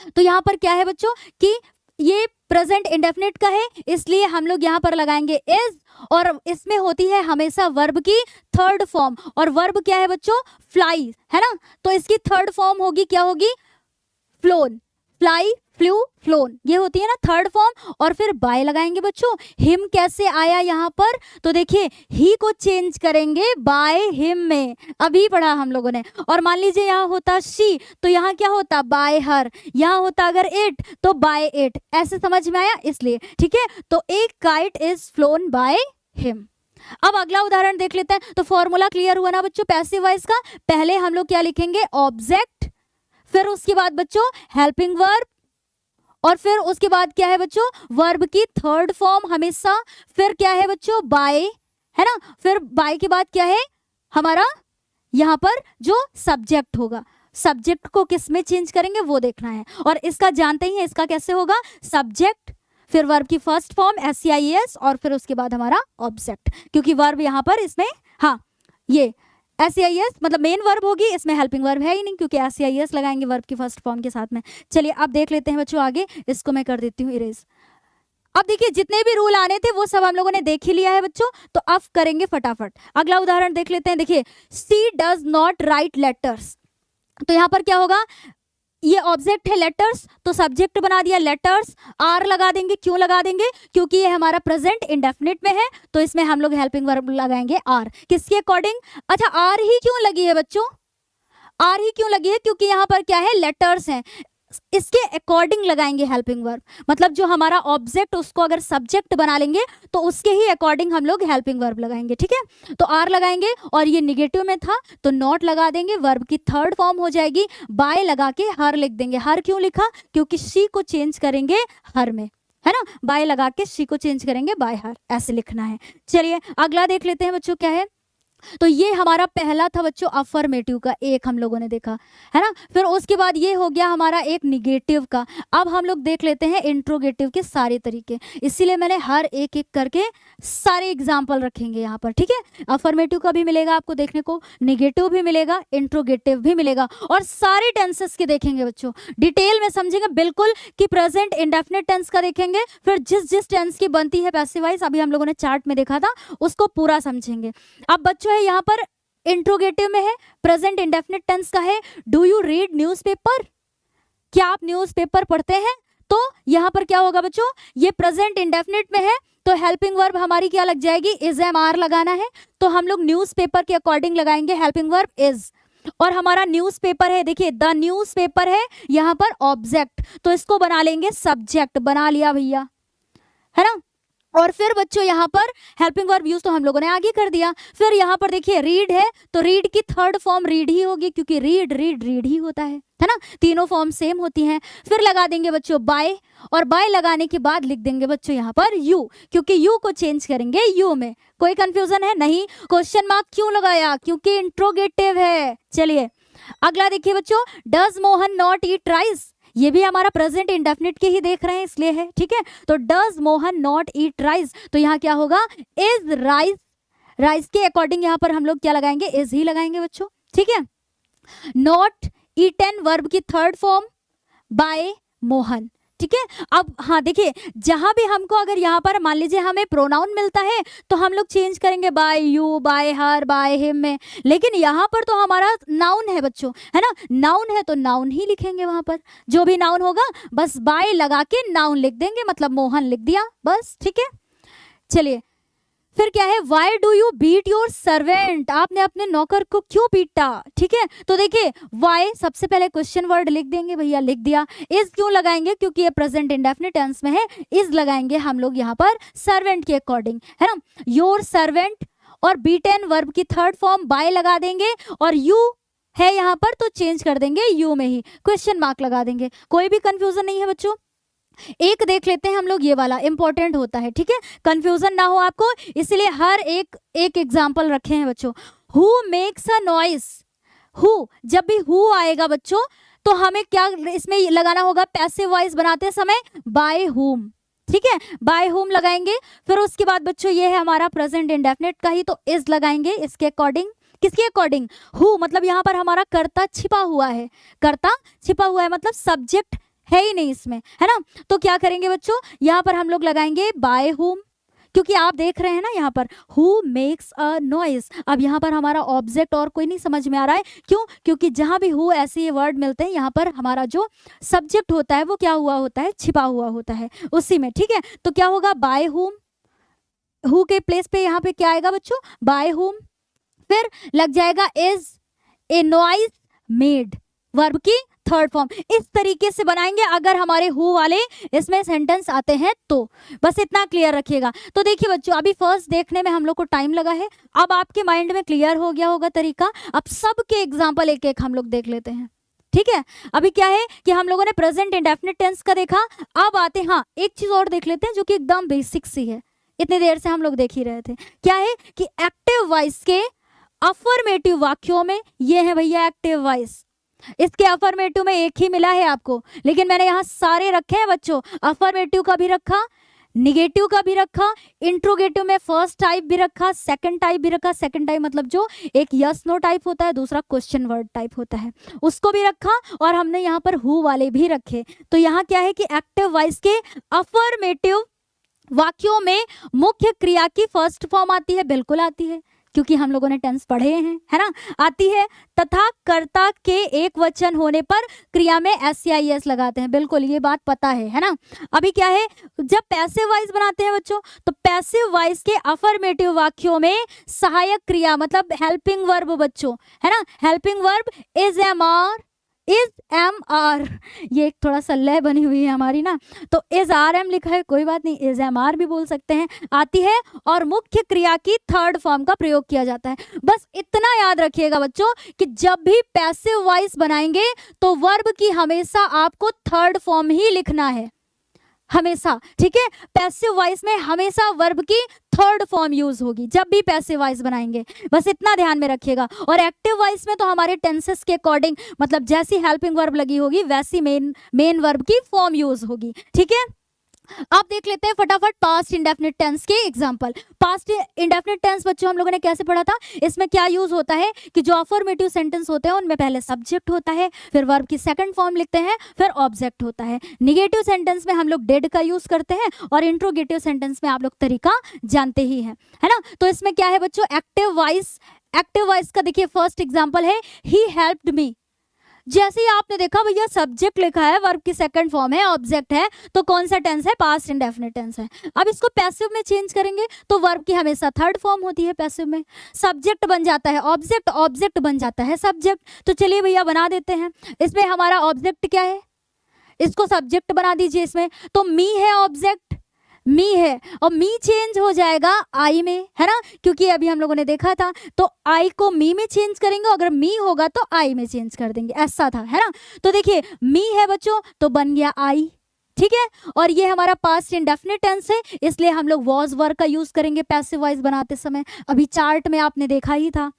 Speaker 1: तो यहाँ पर क्या है बच्चों कि ये प्रेजेंट इंडेफिनिट का है, इसलिए हम लोग यहाँ पर लगाएंगे इज, और इसमें होती है हमेशा वर्ब की थर्ड फॉर्म, और वर्ब क्या है बच्चों? फ्लाई, है ना। तो इसकी थर्ड फॉर्म होगी, क्या होगी? फ्लोन, फ्लाई, फ्लू, फ्लोन, ये होती है ना थर्ड फॉर्म। और फिर बाय लगाएंगे बच्चों। हिम कैसे आया यहाँ पर? तो देखिए ही को चेंज करेंगे बाय हिम में, अभी पढ़ा हम लोगों ने। और मान लीजिए यहाँ होता शी, तो यहाँ क्या होता? बाय हर। यहाँ होता अगर इट तो बाय इट। ऐसे समझ में आया? इसलिए ठीक है। तो एक kite is phloem by him. अब अगला उदाहरण देख लेते हैं। तो फॉर्मूला क्लियर हुआ ना बच्चों पैसिव वॉइस का? पहले हम लोग क्या लिखेंगे? ऑब्जेक्ट, फिर उसके बाद बच्चों हेल्पिंग वर्ब, और फिर उसके बाद क्या है बच्चों? वर्ब की थर्ड फॉर्म हमेशा। फिर क्या है बच्चों? बाय, है ना। फिर बाय के बाद क्या है हमारा? यहाँ पर जो सब्जेक्ट होगा, सब्जेक्ट को किस में चेंज करेंगे वो देखना है। और इसका जानते ही हैं, इसका कैसे होगा? सब्जेक्ट, फिर वर्ब की फर्स्ट फॉर्म SEIS, और फिर उसके बाद हमारा ऑब्जेक्ट। क्योंकि वर्ब यहाँ पर इसमें, हाँ ये SEIS मतलब मेन वर्ब होगी, इसमें हेल्पिंग वर्ब है ही नहीं क्योंकि SEIS लगाएंगे वर्ब की फर्स्ट फॉर्म के साथ में। चलिए अब देख लेते हैं बच्चों आगे, इसको मैं कर देती हूँ इरेज। अब देखिए जितने भी रूल आने थे वो सब हम लोगों ने देख ही लिया है बच्चों, तो अब करेंगे फटाफट। अगला उदाहरण देख लेते हैं। देखिए सी डज नॉट राइट लेटर्स, तो यहाँ पर क्या होगा? ये ऑब्जेक्ट है लेटर्स, तो सब्जेक्ट बना दिया लेटर्स, आर लगा देंगे। क्यों लगा देंगे? क्योंकि ये हमारा प्रेजेंट इंडेफिनिट में है, तो इसमें हम लोग हेल्पिंग वर्ब लगाएंगे आर। किसके अकॉर्डिंग? अच्छा आर ही क्यों लगी है बच्चों? आर ही क्यों लगी है? क्योंकि यहाँ पर क्या है? लेटर्स हैं, इसके अकॉर्डिंग लगाएंगे हेल्पिंग वर्ब। मतलब जो हमारा ऑब्जेक्ट उसको अगर सब्जेक्ट बना लेंगे तो उसके ही अकॉर्डिंग हम लोग हेल्पिंग वर्ब लगाएंगे, ठीक है। तो आर लगाएंगे, और ये निगेटिव में था तो नॉट लगा देंगे, वर्ब की थर्ड फॉर्म हो जाएगी। बाय लगा के हर लिख देंगे। हर क्यों लिखा? क्योंकि शी को चेंज करेंगे हर में, है ना। बाय लगा के शी को चेंज करेंगे बाय हर, ऐसे लिखना है। चलिए अगला देख लेते हैं बच्चों क्या है। तो ये हमारा पहला था बच्चों अफर्मेटिव का, एक हम लोगों ने देखा, है ना। फिर उसके बाद ये हो गया हमारा एक निगेटिव का। अब हम लोग देख लेते हैं इंट्रोगेटिव के सारे तरीके, इसीलिए मैंने हर एक एक करके सारे एग्जाम्पल रखेंगे यहाँ पर, ठीक है। अफर्मेटिव का भी मिलेगा आपको देखने को, निगेटिव भी मिलेगा, इंट्रोगेटिव भी मिलेगा, और सारे टेंसेस के देखेंगे बच्चों, डिटेल में समझेंगे बिल्कुल कि प्रेजेंट इंडेफिनिट टेंस का देखेंगे, फिर जिस जिस टेंस की बनती है पैसिव वॉइस, अभी हम लोगों ने चार्ट में देखा था, उसको पूरा समझेंगे। अब बच्चों है यहाँ पर इंट्रोगेटिव में है, प्रेजेंट इंडेफिनिट टेंस का है। Do you read newspaper? क्या आप न्यूज़पेपर पढ़ते हैं? तो यहाँ पर क्या होगा बच्चों? ये प्रेजेंट इंडेफिनिट में है तो हेल्पिंग वर्ब हमारी क्या लग जाएगी? इज एम आर लगाना है, तो हम लोग न्यूज़पेपर के अकॉर्डिंग लगाएंगे हेल्पिंग वर्ब इज। और हमारा न्यूज़पेपर है, देखिए द न्यूज़पेपर है, यहाँ पर ऑब्जेक्ट, तो इसको बना लेंगे सब्जेक्ट, बना लिया भैया, है ना। और फिर बच्चों यहाँ पर हेल्पिंग वर्ब यूज तो हम लोगों ने आगे कर दिया। फिर यहाँ पर देखिए रीड है, तो रीड की थर्ड फॉर्म रीड ही होगी, क्योंकि रीड रीड रीड ही होता है ना, तीनों फॉर्म सेम होती हैं। फिर लगा देंगे बच्चों बाय, और बाय लगाने के बाद लिख देंगे बच्चों यहाँ पर यू, क्योंकि यू को चेंज करेंगे यू में। कोई कंफ्यूजन है? नहीं। क्वेश्चन मार्क क्यों लगाया? क्योंकि इंट्रोगेटिव है। चलिए अगला देखिए बच्चों, does Mohan not eat rice, ये भी हमारा प्रेजेंट इंडेफिनिट के ही देख रहे हैं इसलिए है, ठीक है। तो does Mohan not eat rice, तो यहाँ क्या होगा, इज राइस, राइस के अकॉर्डिंग यहाँ पर हम लोग क्या लगाएंगे, इज ही लगाएंगे बच्चों, ठीक है। नॉट ईटन वर्ब की थर्ड फॉर्म बाय मोहन, ठीक है। अब हाँ देखिए, जहां भी हमको अगर यहाँ पर मान लीजिए हमें प्रोनाउन मिलता है तो हम लोग चेंज करेंगे by you, by her, by him में, लेकिन यहाँ पर तो हमारा नाउन है बच्चों, है ना, नाउन है तो नाउन ही लिखेंगे, वहां पर जो भी नाउन होगा बस बाय लगा के नाउन लिख देंगे, मतलब मोहन लिख दिया बस, ठीक है। चलिए फिर क्या है, why do you beat your servant, आपने अपने नौकर को क्यों पीटा, ठीक है। तो देखिए वाई सबसे पहले क्वेश्चन वर्ड लिख देंगे भैया, लिख दिया। इज क्यों लगाएंगे, क्योंकि ये प्रेजेंट इंडेफिनिट टेंस में है, इज लगाएंगे हम लोग यहाँ पर सर्वेंट के अकॉर्डिंग, है ना, योर सर्वेंट। और बीटन वर्ब की थर्ड फॉर्म बाय लगा देंगे, और यू है यहाँ पर तो चेंज कर देंगे यू में ही, क्वेश्चन मार्क लगा देंगे। कोई भी कंफ्यूजन नहीं है बच्चों। एक देख लेते हैं हम लोग, ये वाला इंपॉर्टेंट होता है, ठीक है, कंफ्यूजन ना हो आपको, इसलिए हर एक एग्जांपल रखे हैं बच्चों। Who makes a noise, who, जब भी हु आएगा बच्चों तो हमें क्या इसमें लगाना होगा, पैसिव वॉइस बनाते समय बाय हुम, ठीक है, बाय हुम लगाएंगे। फिर उसके बाद बच्चों ये है हमारा प्रेजेंट इंडेफिनिट का ही, तो इज लगाएंगे इसके अकॉर्डिंग। किसके अकॉर्डिंग, हु, मतलब यहाँ पर हमारा कर्ता छिपा हुआ है, कर्ता छिपा हुआ है मतलब सब्जेक्ट है ही नहीं इसमें, है ना। तो क्या करेंगे बच्चों, यहाँ पर हम लोग लगाएंगे बाय हुम, क्योंकि आप देख रहे हैं ना यहाँ पर हु मेक्स अ नॉइज। अब यहाँ पर हमारा ऑब्जेक्ट और कोई नहीं समझ में आ रहा है, क्यों, क्योंकि जहां भी हु ऐसे ये वर्ड मिलते हैं यहाँ पर हमारा जो सब्जेक्ट होता है वो क्या हुआ होता है, छिपा हुआ होता है उसी में, ठीक है। तो क्या होगा, बाय हुम, हु के प्लेस पे यहाँ पे क्या आएगा बच्चों, बाय हुम। फिर लग जाएगा is a noise made, verb की थर्ड फॉर्म। इस तरीके से बनाएंगे अगर हमारे हु वाले इसमें सेंटेंस आते हैं तो, बस इतना क्लियर रखिएगा। तो देखिए बच्चों, अभी फर्स्ट देखने में हम लोग को टाइम लगा है, अब आपके माइंड में क्लियर हो गया होगा तरीका। अब सबके एग्जाम्पल एक एक हम लोग देख लेते हैं, ठीक है। अभी क्या है कि हम लोगों ने प्रेजेंट इंडेफिनिट टेंस का देखा, अब आते हैं, हाँ एक चीज और देख लेते हैं जो कि एकदम बेसिक सी है, इतनी देर से हम लोग देख ही रहे थे। क्या है कि एक्टिव वॉइस के अफर्मेटिव वाक्यों में, ये है भैया एक्टिव वॉइस, इसके अफर्मेटिव में एक ही मिला है आपको, लेकिन मैंने यहाँ सारे रखे हैं बच्चों, अफर्मेटिव का भी रखा, निगेटिव का भी रखा, इंट्रोगेटिव में फर्स्ट टाइप भी रखा, सेकंड टाइप भी रखा, सेकंड टाइप मतलब जो एक यस नो टाइप होता है, दूसरा क्वेश्चन वर्ड टाइप होता है, उसको भी रखा, और हमने यहाँ पर हु वाले भी रखे। तो यहाँ क्या है कि एक्टिव वॉइस के अफर्मेटिव वाक्यों में मुख्य क्रिया की फर्स्ट फॉर्म आती है, बिल्कुल आती है, क्योंकि हम लोगों ने टेंस पढ़े हैं, है ना, आती है। तथा कर्ता के एक वचन होने पर क्रिया में SCIS लगाते हैं, बिल्कुल ये बात पता है ना। अभी क्या है, जब पैसिव वॉइस बनाते हैं बच्चों, तो पैसिव वॉइस के अफर्मेटिव वाक्यों में सहायक क्रिया मतलब हेल्पिंग वर्ब बच्चों, है ना, helping verb is am are, ये एक थोड़ा सा लय बनी हुई है हमारी ना, तो इज आर एम लिखा है, कोई बात नहीं, इज एम आर भी बोल सकते हैं, आती है, और मुख्य क्रिया की थर्ड फॉर्म का प्रयोग किया जाता है। बस इतना याद रखिएगा बच्चों कि जब भी पैसिव वॉइस बनाएंगे तो वर्ब की हमेशा आपको थर्ड फॉर्म ही लिखना है, हमेशा, ठीक है। पैसिव वॉइस में हमेशा वर्ब की थर्ड फॉर्म यूज होगी जब भी पैसिव वॉइस बनाएंगे, बस इतना ध्यान में रखिएगा। और एक्टिव वॉइस में तो हमारे टेंसेस के अकॉर्डिंग मतलब जैसी हेल्पिंग वर्ब लगी होगी वैसी मेन वर्ब की फॉर्म यूज होगी, ठीक है। अब देख लेते हैं फटाफट पास्ट इंडेफिनिट टेंस के एग्जांपल। पास्ट इंडेफिनिट टेंस बच्चों हम लोगों ने कैसे पढ़ा था, इसमें क्या यूज होता है कि जो अफर्मेटिव सेंटेंस होते हैं उनमें पहले सब्जेक्ट होता है, फिर वर्ब की सेकंड फॉर्म लिखते हैं, फिर ऑब्जेक्ट होता है। निगेटिव सेंटेंस में हम लोग डिड का यूज करते हैं, और इंट्रोगेटिव सेंटेंस में आप लोग तरीका जानते ही हैं, है ना। तो इसमें क्या है बच्चों, एक्टिव वॉइस का देखिए फर्स्ट एग्जाम्पल है ही हेल्प्ड मी, जैसे ही आपने देखा भैया सब्जेक्ट लिखा है, वर्ब की सेकंड फॉर्म है, ऑब्जेक्ट है, तो कौन सा टेंस है? पास्ट इंडेफिनिट टेंस है। अब इसको पैसिव में चेंज करेंगे तो वर्ब की हमेशा थर्ड फॉर्म होती है पैसिव में। सब्जेक्ट बन जाता है ऑब्जेक्ट, ऑब्जेक्ट बन जाता है सब्जेक्ट। तो चलिए भैया बना देते हैं। इसमें हमारा ऑब्जेक्ट क्या है, इसको सब्जेक्ट बना दीजिए इसमें। तो मी है ऑब्जेक्ट, मी है, और मी चेंज हो जाएगा आई में, है ना, क्योंकि अभी हम लोगों ने देखा था। तो आई को मी में चेंज करेंगे, अगर मी होगा तो आई में चेंज कर देंगे, ऐसा था, है ना। तो देखिए मी है बच्चों, तो बन गया आई, ठीक है। और ये हमारा पास्ट इंडेफिनिट टेंस है, इसलिए हम लोग वॉज वर्ब का यूज करेंगे पैसिव वॉइस बनाते समय। अभी चार्ट में आपने देखा ही था।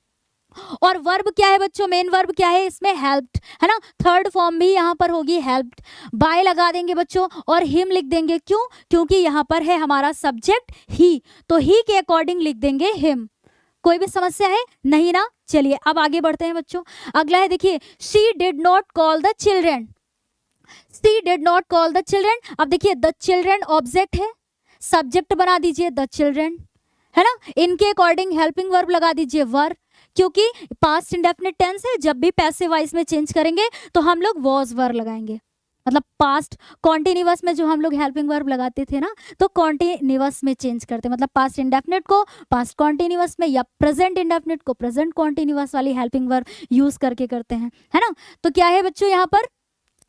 Speaker 1: और वर्ब क्या है बच्चों? मेन वर्ब क्या है इसमें? हेल्प्ड, है ना। थर्ड फॉर्म भी यहाँ पर होगी हेल्प्ड। बाय लगा देंगे बच्चों और हिम लिख देंगे, क्यों? क्योंकि यहाँ पर है हमारा सब्जेक्ट ही, तो ही के अकॉर्डिंग लिख देंगे हिम। कोई भी समस्या है? नहीं ना। चलिए अब आगे बढ़ते हैं बच्चों। अगला है देखिए, she did not call the children. She did not call the children. अब देखिए द चिल्ड्रेन ऑब्जेक्ट है, सब्जेक्ट बना दीजिए द चिल्ड्रेन, है ना। इनके अकॉर्डिंग हेल्पिंग वर्ब लगा दीजिए वर, क्योंकि पास्ट इंडेफिनिट टेंस है, जब भी पैसिव वॉइस में चेंज करेंगे तो हम लोग वॉज वर लगाएंगे। मतलब पास्ट कॉन्टिन्यूअस में जो हम लोग हेल्पिंग वर्ब लगाते थे ना, तो कॉन्टिन्यूअस में चेंज करते, मतलब पास्ट इंडेफिनिट को पास्ट कॉन्टिन्यूअस में, या प्रेजेंट इंडेफिनिट को प्रेजेंट कॉन्टिन्यूअस वाली हेल्पिंग वर्ब यूज करके करते हैं, है ना। तो क्या है बच्चों यहाँ पर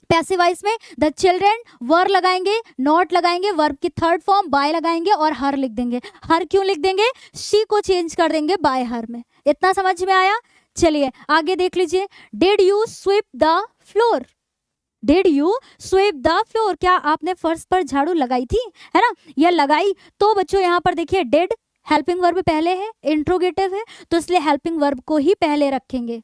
Speaker 1: पैसिव वॉइस में? द चिल्ड्रेन, वर लगाएंगे, नॉट लगाएंगे, वर्ब की थर्ड फॉर्म बाय लगाएंगे और हर लिख देंगे। हर क्यों लिख देंगे? शी को चेंज कर देंगे बाय हर में। इतना समझ में आया? चलिए आगे देख लीजिए। Did you sweep the floor. Did you sweep the floor, क्या आपने फर्श पर झाड़ू लगाई थी, है ना, या लगाई। तो बच्चों यहाँ पर देखिए डिड हेल्पिंग वर्ब पहले है, इंट्रोगेटिव है, तो इसलिए हेल्पिंग वर्ब को ही पहले रखेंगे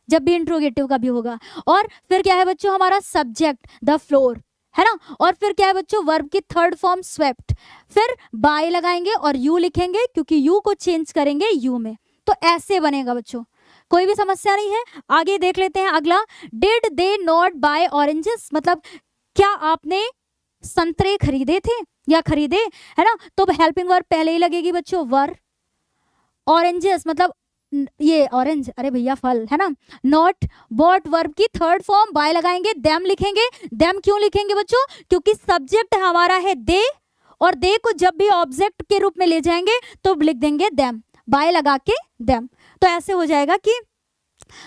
Speaker 1: जब भी इंट्रोगेटिव का भी होगा। और फिर क्या है बच्चों हमारा सब्जेक्ट द फ्लोर, है ना। और फिर क्या है बच्चों वर्ब की थर्ड फॉर्म स्वेप्ट, फिर बाय लगाएंगे और यू लिखेंगे, क्योंकि यू को चेंज करेंगे यू में। तो ऐसे बनेगा बच्चों, कोई भी समस्या नहीं है। आगे देख लेते हैं अगला। Did they not buy oranges, मतलब क्या आपने संतरे खरीदे थे या खरीदे, है ना। तो हेल्पिंग वर्ब पहले ही लगेगी बच्चों वर। ऑरेंजेस मतलब ये ऑरेंज, अरे भैया फल, है ना। नॉट बॉट वर्ब की थर्ड फॉर्म बाय लगाएंगे, देम लिखेंगे। देम क्यों लिखेंगे बच्चों? क्योंकि सब्जेक्ट हमारा है दे, और दे को जब भी ऑब्जेक्ट के रूप में ले जाएंगे तो लिख देंगे देम, बाय लगा के देम। तो ऐसे हो जाएगा कि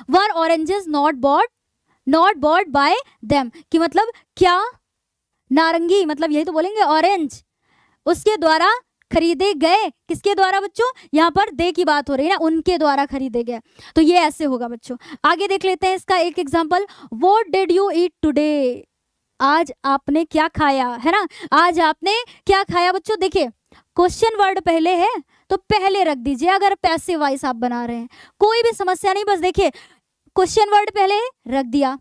Speaker 1: were oranges not bought by them, कि मतलब क्या नारंगी, मतलब यही तो बोलेंगे ऑरेंज, उसके द्वारा खरीदे गए। किसके द्वारा बच्चों? यहाँ पर दे की बात हो रही है ना, उनके द्वारा खरीदे गए। तो ये ऐसे होगा बच्चों। आगे देख लेते हैं इसका एक example. What did you eat today, आज आपने क्या खाया, है ना। आज आपने क्या खाया बच्चों? देखिए क्वेश्चन वर्ड पहले है तो पहले रख दीजिए, अगर पैसिव वॉइस आप बना रहे हैं कोई भी समस्या नहीं। बस देखिए क्वेश्चन वर्ड पहले रख दिया,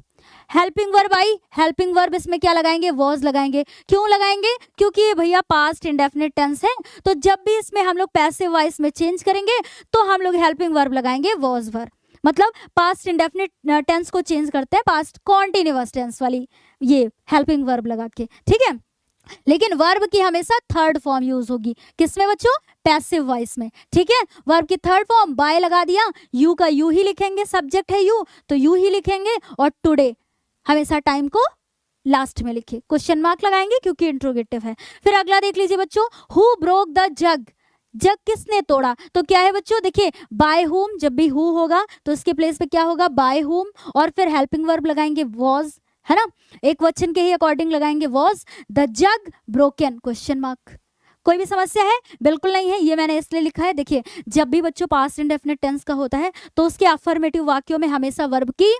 Speaker 1: helping verb I, helping verb इसमें क्या लगाएंगे? वॉज लगाएंगे। क्यों लगाएंगे? क्योंकि ये भैया पास्ट इंडेफिनिट टेंस है, तो जब भी इसमें हम लोग पैसिव वॉइस में चेंज करेंगे तो हम लोग हेल्पिंग वर्ब लगाएंगे वॉज वर्ब। मतलब पास्ट इंडेफिनिट टेंस को चेंज करते हैं पास्ट कॉन्टिन्यूअस टेंस वाली ये हेल्पिंग वर्ब लगा के, ठीक है। लेकिन वर्ब की हमेशा थर्ड फॉर्म यूज होगी, किसमें बच्चों? पैसिव वॉइस में, ठीक है। वर्ब की थर्ड फॉर्म बाय लगा दिया, यू का यू ही लिखेंगे, सब्जेक्ट है यू तो यू ही लिखेंगे, और टुडे हमेशा टाइम को लास्ट में लिखिए, क्वेश्चन मार्क लगाएंगे क्योंकि इंट्रोगेटिव है। फिर अगला देख लीजिए बच्चों, हु ब्रोक द जग, जग किसने तोड़ा। तो क्या है बच्चों? देखिए बाय हुम, जब भी हु होगा तो इसके प्लेस पे क्या होगा? बाय हुम, और फिर हेल्पिंग वर्ब लगाएंगे वॉज, है ना, एक वचन के ही अकॉर्डिंग लगाएंगे was the jug broken, question mark. कोई भी समस्या है? बिल्कुल नहीं है, ये मैंने इसलिए लिखा है। देखिए जब भी बच्चों पास्ट इंडेफिनिट टेंस का होता है तो उसके अफर्मेटिव वाक्यों में हमेशा वर्ब की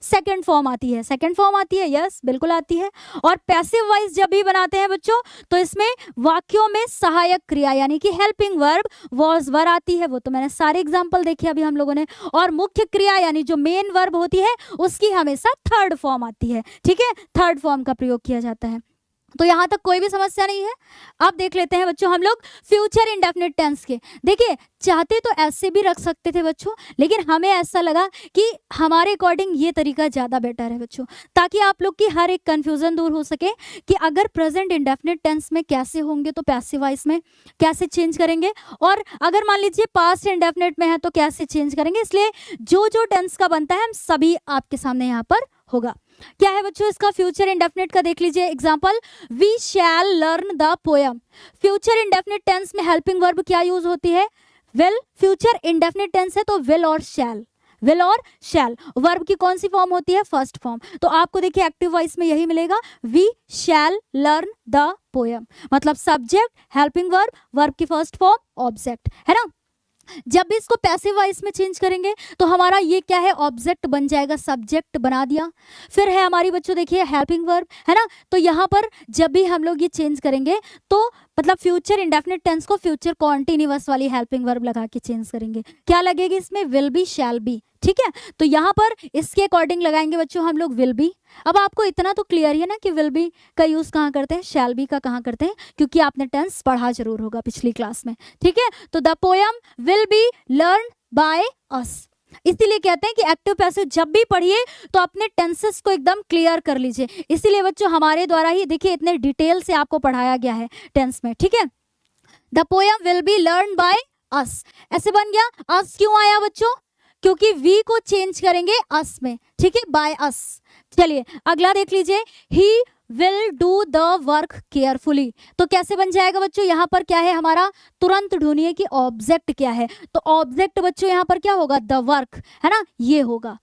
Speaker 1: सेकंड फॉर्म आती है, सेकंड फॉर्म आती है, यस बिल्कुल आती है। और पैसिव वॉइस जब भी बनाते हैं बच्चों तो इसमें वाक्यों में सहायक क्रिया यानी कि हेल्पिंग वर्ब वॉज वर आती है, वो तो मैंने सारे एग्जांपल देखे अभी हम लोगों ने। और मुख्य क्रिया यानी जो मेन वर्ब होती है उसकी हमेशा थर्ड फॉर्म आती है, ठीक है, थर्ड फॉर्म का प्रयोग किया जाता है। तो यहाँ तक कोई भी समस्या नहीं है। अब देख लेते हैं बच्चों हम लोग फ्यूचर इंडेफिनिट टेंस के। देखिए चाहते तो ऐसे भी रख सकते थे बच्चों, लेकिन हमें ऐसा लगा कि हमारे अकॉर्डिंग ये तरीका ज़्यादा बेटर है बच्चों, ताकि आप लोग की हर एक कन्फ्यूज़न दूर हो सके कि अगर प्रेजेंट इंडेफिनिट टेंस में कैसे होंगे तो पैसिव वॉइस में कैसे चेंज करेंगे, और अगर मान लीजिए पास्ट इंडेफिनिट में है तो कैसे चेंज करेंगे। इसलिए जो जो टेंस का बनता है हम सभी आपके सामने यहाँ पर होगा। क्या है बच्चों इसका फ्यूचर इंडेफिनिट का? देख लीजिए example, we shall learn the poem. Future indefinite tense में हेल्पिंग वर्ब क्या यूज होती है? विल। फ्यूचर इंडेफिनिट टेंस है तो विल और शैल, विल और शैल। वर्ब की कौन सी फॉर्म होती है? First form. तो आपको देखिए एक्टिव वॉइस में यही मिलेगा, we shall learn the poem. मतलब सब्जेक्ट, हेल्पिंग वर्ब, वर्ब की फर्स्ट फॉर्म, ऑब्जेक्ट, है ना। जब भी इसको पैसिव वॉइस में चेंज करेंगे तो हमारा ये क्या है? ऑब्जेक्ट बन जाएगा, सब्जेक्ट बना दिया। फिर है हमारी बच्चों देखिए हेल्पिंग वर्ब, है ना। तो यहाँ पर जब भी हम लोग ये चेंज करेंगे तो मतलब फ्यूचर इंडेफिनिट टेंस को फ्यूचर कॉन्टिन्यूअस वाली हेल्पिंग वर्ब लगा के चेंज करेंगे। क्या लगेगी इसमें? विल बी, शैल बी, ठीक है। तो यहाँ पर इसके अकॉर्डिंग लगाएंगे बच्चों हम लोग विल बी। अब आपको इतना तो क्लियर है ना कि विल बी का यूज कहाँ करते हैं, शैल बी का कहाँ करते हैं, क्योंकि आपने टेंस पढ़ा जरूर होगा पिछली क्लास में, ठीक है। तो the poem will be learn by us. इसीलिए कहते हैं कि एक्टिव पैसिव जब भी पढ़िए तो अपने टेंसेस को एकदम क्लियर कर लीजिए। इसीलिए बच्चों हमारे द्वारा ही देखिए इतने डिटेल से आपको पढ़ाया गया है टेंस में, ठीक है। The poem will be learn by us, ऐसे बन गया। अस क्यों आया बच्चों? क्योंकि वी को चेंज करेंगे अस में, ठीक है, बाय अस। चलिए अगला देख लीजिए, he will do the work carefully. तो कैसे बन जाएगा बच्चों? यहाँ पर क्या है हमारा? तुरंत ढूंढिए कि ऑब्जेक्ट क्या है। तो ऑब्जेक्ट बच्चों यहाँ पर क्या होगा? द वर्क, है ना, ये होगा।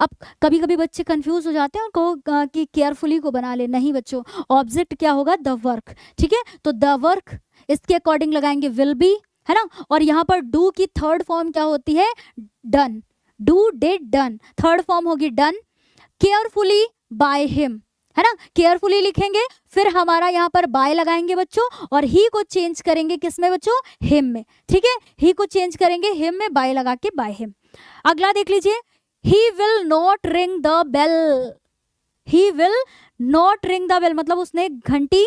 Speaker 1: अब कभी कभी बच्चे कंफ्यूज हो जाते हैं और कहो कि केयरफुली को बना ले, नहीं बच्चों, ऑब्जेक्ट क्या होगा? द वर्क, ठीक है। तो द वर्क इसके अकॉर्डिंग लगाएंगे विल बी, है ना। और यहाँ पर डू की थर्ड फॉर्म क्या होती है? Done. Do, did, done, third form होगी डन। केयरफुली बाय हिम, है ना, केयरफुली लिखेंगे। फिर हमारा यहाँ पर बाय लगाएंगे बच्चों और ही को चेंज करेंगे किसमें बच्चों? हिम में, ठीक है। ही को चेंज करेंगे हिम में, बाय लगा के बाय हिम। अगला देख लीजिए, he will not ring the bell. He will not ring the bell मतलब उसने घंटी,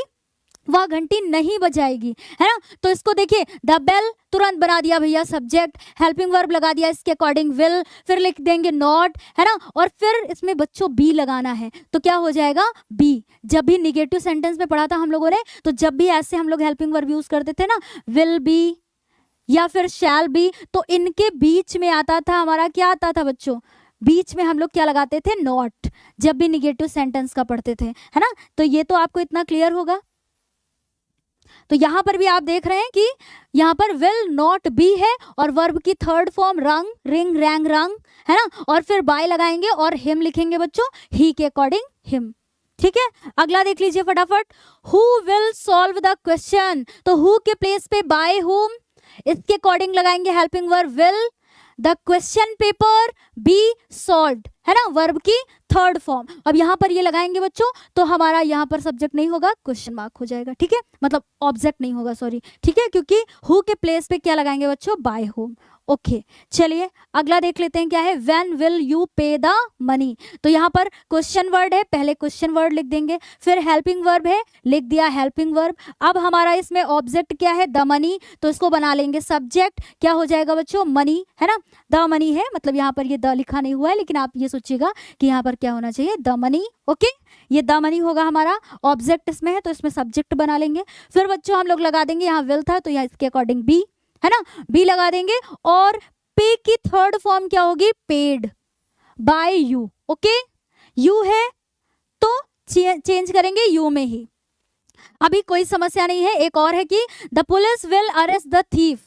Speaker 1: वह घंटी नहीं बजाएगी, है ना। तो इसको देखिए, द बेल तुरंत बना दिया भैया सब्जेक्ट, हेल्पिंग वर्ब लगा दिया इसके अकॉर्डिंग विल, फिर लिख देंगे नॉट, है ना। और फिर इसमें बच्चों बी लगाना है, तो क्या हो जाएगा? बी। जब भी निगेटिव सेंटेंस में पढ़ा था हम लोगों ने, तो जब भी ऐसे हम लोग हेल्पिंग वर्ब यूज करते थे ना, विल बी या फिर शैल बी, तो इनके बीच में आता था हमारा, क्या आता था बच्चों? बीच में हम लोग क्या लगाते थे? नॉट, जब भी निगेटिव सेंटेंस का पढ़ते थे, है ना। तो ये तो आपको इतना क्लियर होगा। तो यहां पर भी आप देख रहे हैं कि यहां पर विल नॉट बी है और वर्ब की थर्ड फॉर्म रंग, रिंग, रैंग, रंग, है ना। और फिर बाय लगाएंगे और हिम लिखेंगे बच्चों, ही के अकॉर्डिंग हिम, ठीक है। अगला देख लीजिए फटाफट, who will solve the question. तो हु के प्लेस पे बाय हुम, इसके अकॉर्डिंग लगाएंगे helping verb will, the question paper B solved, है ना, वर्ब की थर्ड फॉर्म। अब यहाँ पर ये लगाएंगे बच्चों तो हमारा यहाँ पर सब्जेक्ट नहीं होगा, क्वेश्चन मार्क हो जाएगा, ठीक है, मतलब ऑब्जेक्ट नहीं होगा, सॉरी, ठीक है, क्योंकि हु के प्लेस पे क्या लगाएंगे बच्चों? Bye home. ओके चलिए अगला देख लेते हैं क्या है, व्हेन विल यू पे द मनी। तो यहाँ पर क्वेश्चन वर्ड है, पहले क्वेश्चन वर्ड लिख देंगे, फिर हेल्पिंग वर्ब है, लिख दिया हेल्पिंग वर्ब। अब हमारा इसमें ऑब्जेक्ट क्या है? द मनी, तो इसको बना लेंगे सब्जेक्ट, क्या हो जाएगा बच्चों? मनी, है ना, द मनी है, मतलब यहाँ पर ये द लिखा नहीं हुआ है, लेकिन आप ये सोचिएगा कि यहाँ पर क्या होना चाहिए? The money. ओके ये द मनी होगा हमारा, ऑब्जेक्ट इसमें है तो इसमें सब्जेक्ट बना लेंगे। फिर बच्चों हम लोग लगा देंगे, यहाँ विल था तो यहाँ इसके अकॉर्डिंग बी, है ना, बी लगा देंगे। और पे की थर्ड फॉर्म क्या होगी? Paid by you. Okay you है तो चेंज करेंगे यू में ही, अभी कोई समस्या नहीं है। एक और है कि the police will arrest the thief.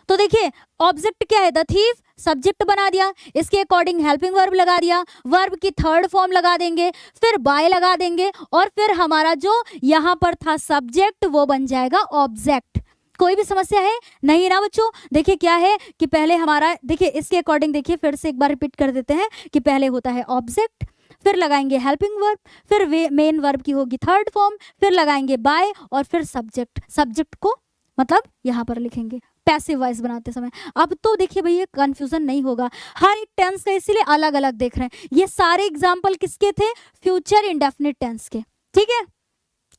Speaker 1: तो देखिए ऑब्जेक्ट क्या है? द थीफ, सब्जेक्ट बना दिया, इसके अकॉर्डिंग हेल्पिंग वर्ब लगा दिया, वर्ब की थर्ड फॉर्म लगा देंगे, फिर बाय लगा देंगे और फिर हमारा जो यहाँ पर था सब्जेक्ट वो बन जाएगा ऑब्जेक्ट। कोई भी समस्या है नहीं ना बच्चों? देखिए क्या है कि पहले हमारा, देखिए इसके अकॉर्डिंग, देखिए फिर से एक बार रिपीट कर देते हैं कि पहले होता है ऑब्जेक्ट, फिर लगाएंगे हेल्पिंग वर्ब, फिर मेन वर्ब की होगी थर्ड फॉर्म, फिर लगाएंगे बाय और फिर सब्जेक्ट। सब्जेक्ट को मतलब यहाँ पर लिखेंगे पैसिव वॉइस बनाते समय। अब तो देखिए भैया कंफ्यूजन नहीं होगा, हर एक टेंस का इसीलिए अलग अलग देख रहे हैं। ये सारे एग्जाम्पल किसके थे? फ्यूचर इंडेफिनिट टेंस के, ठीक है।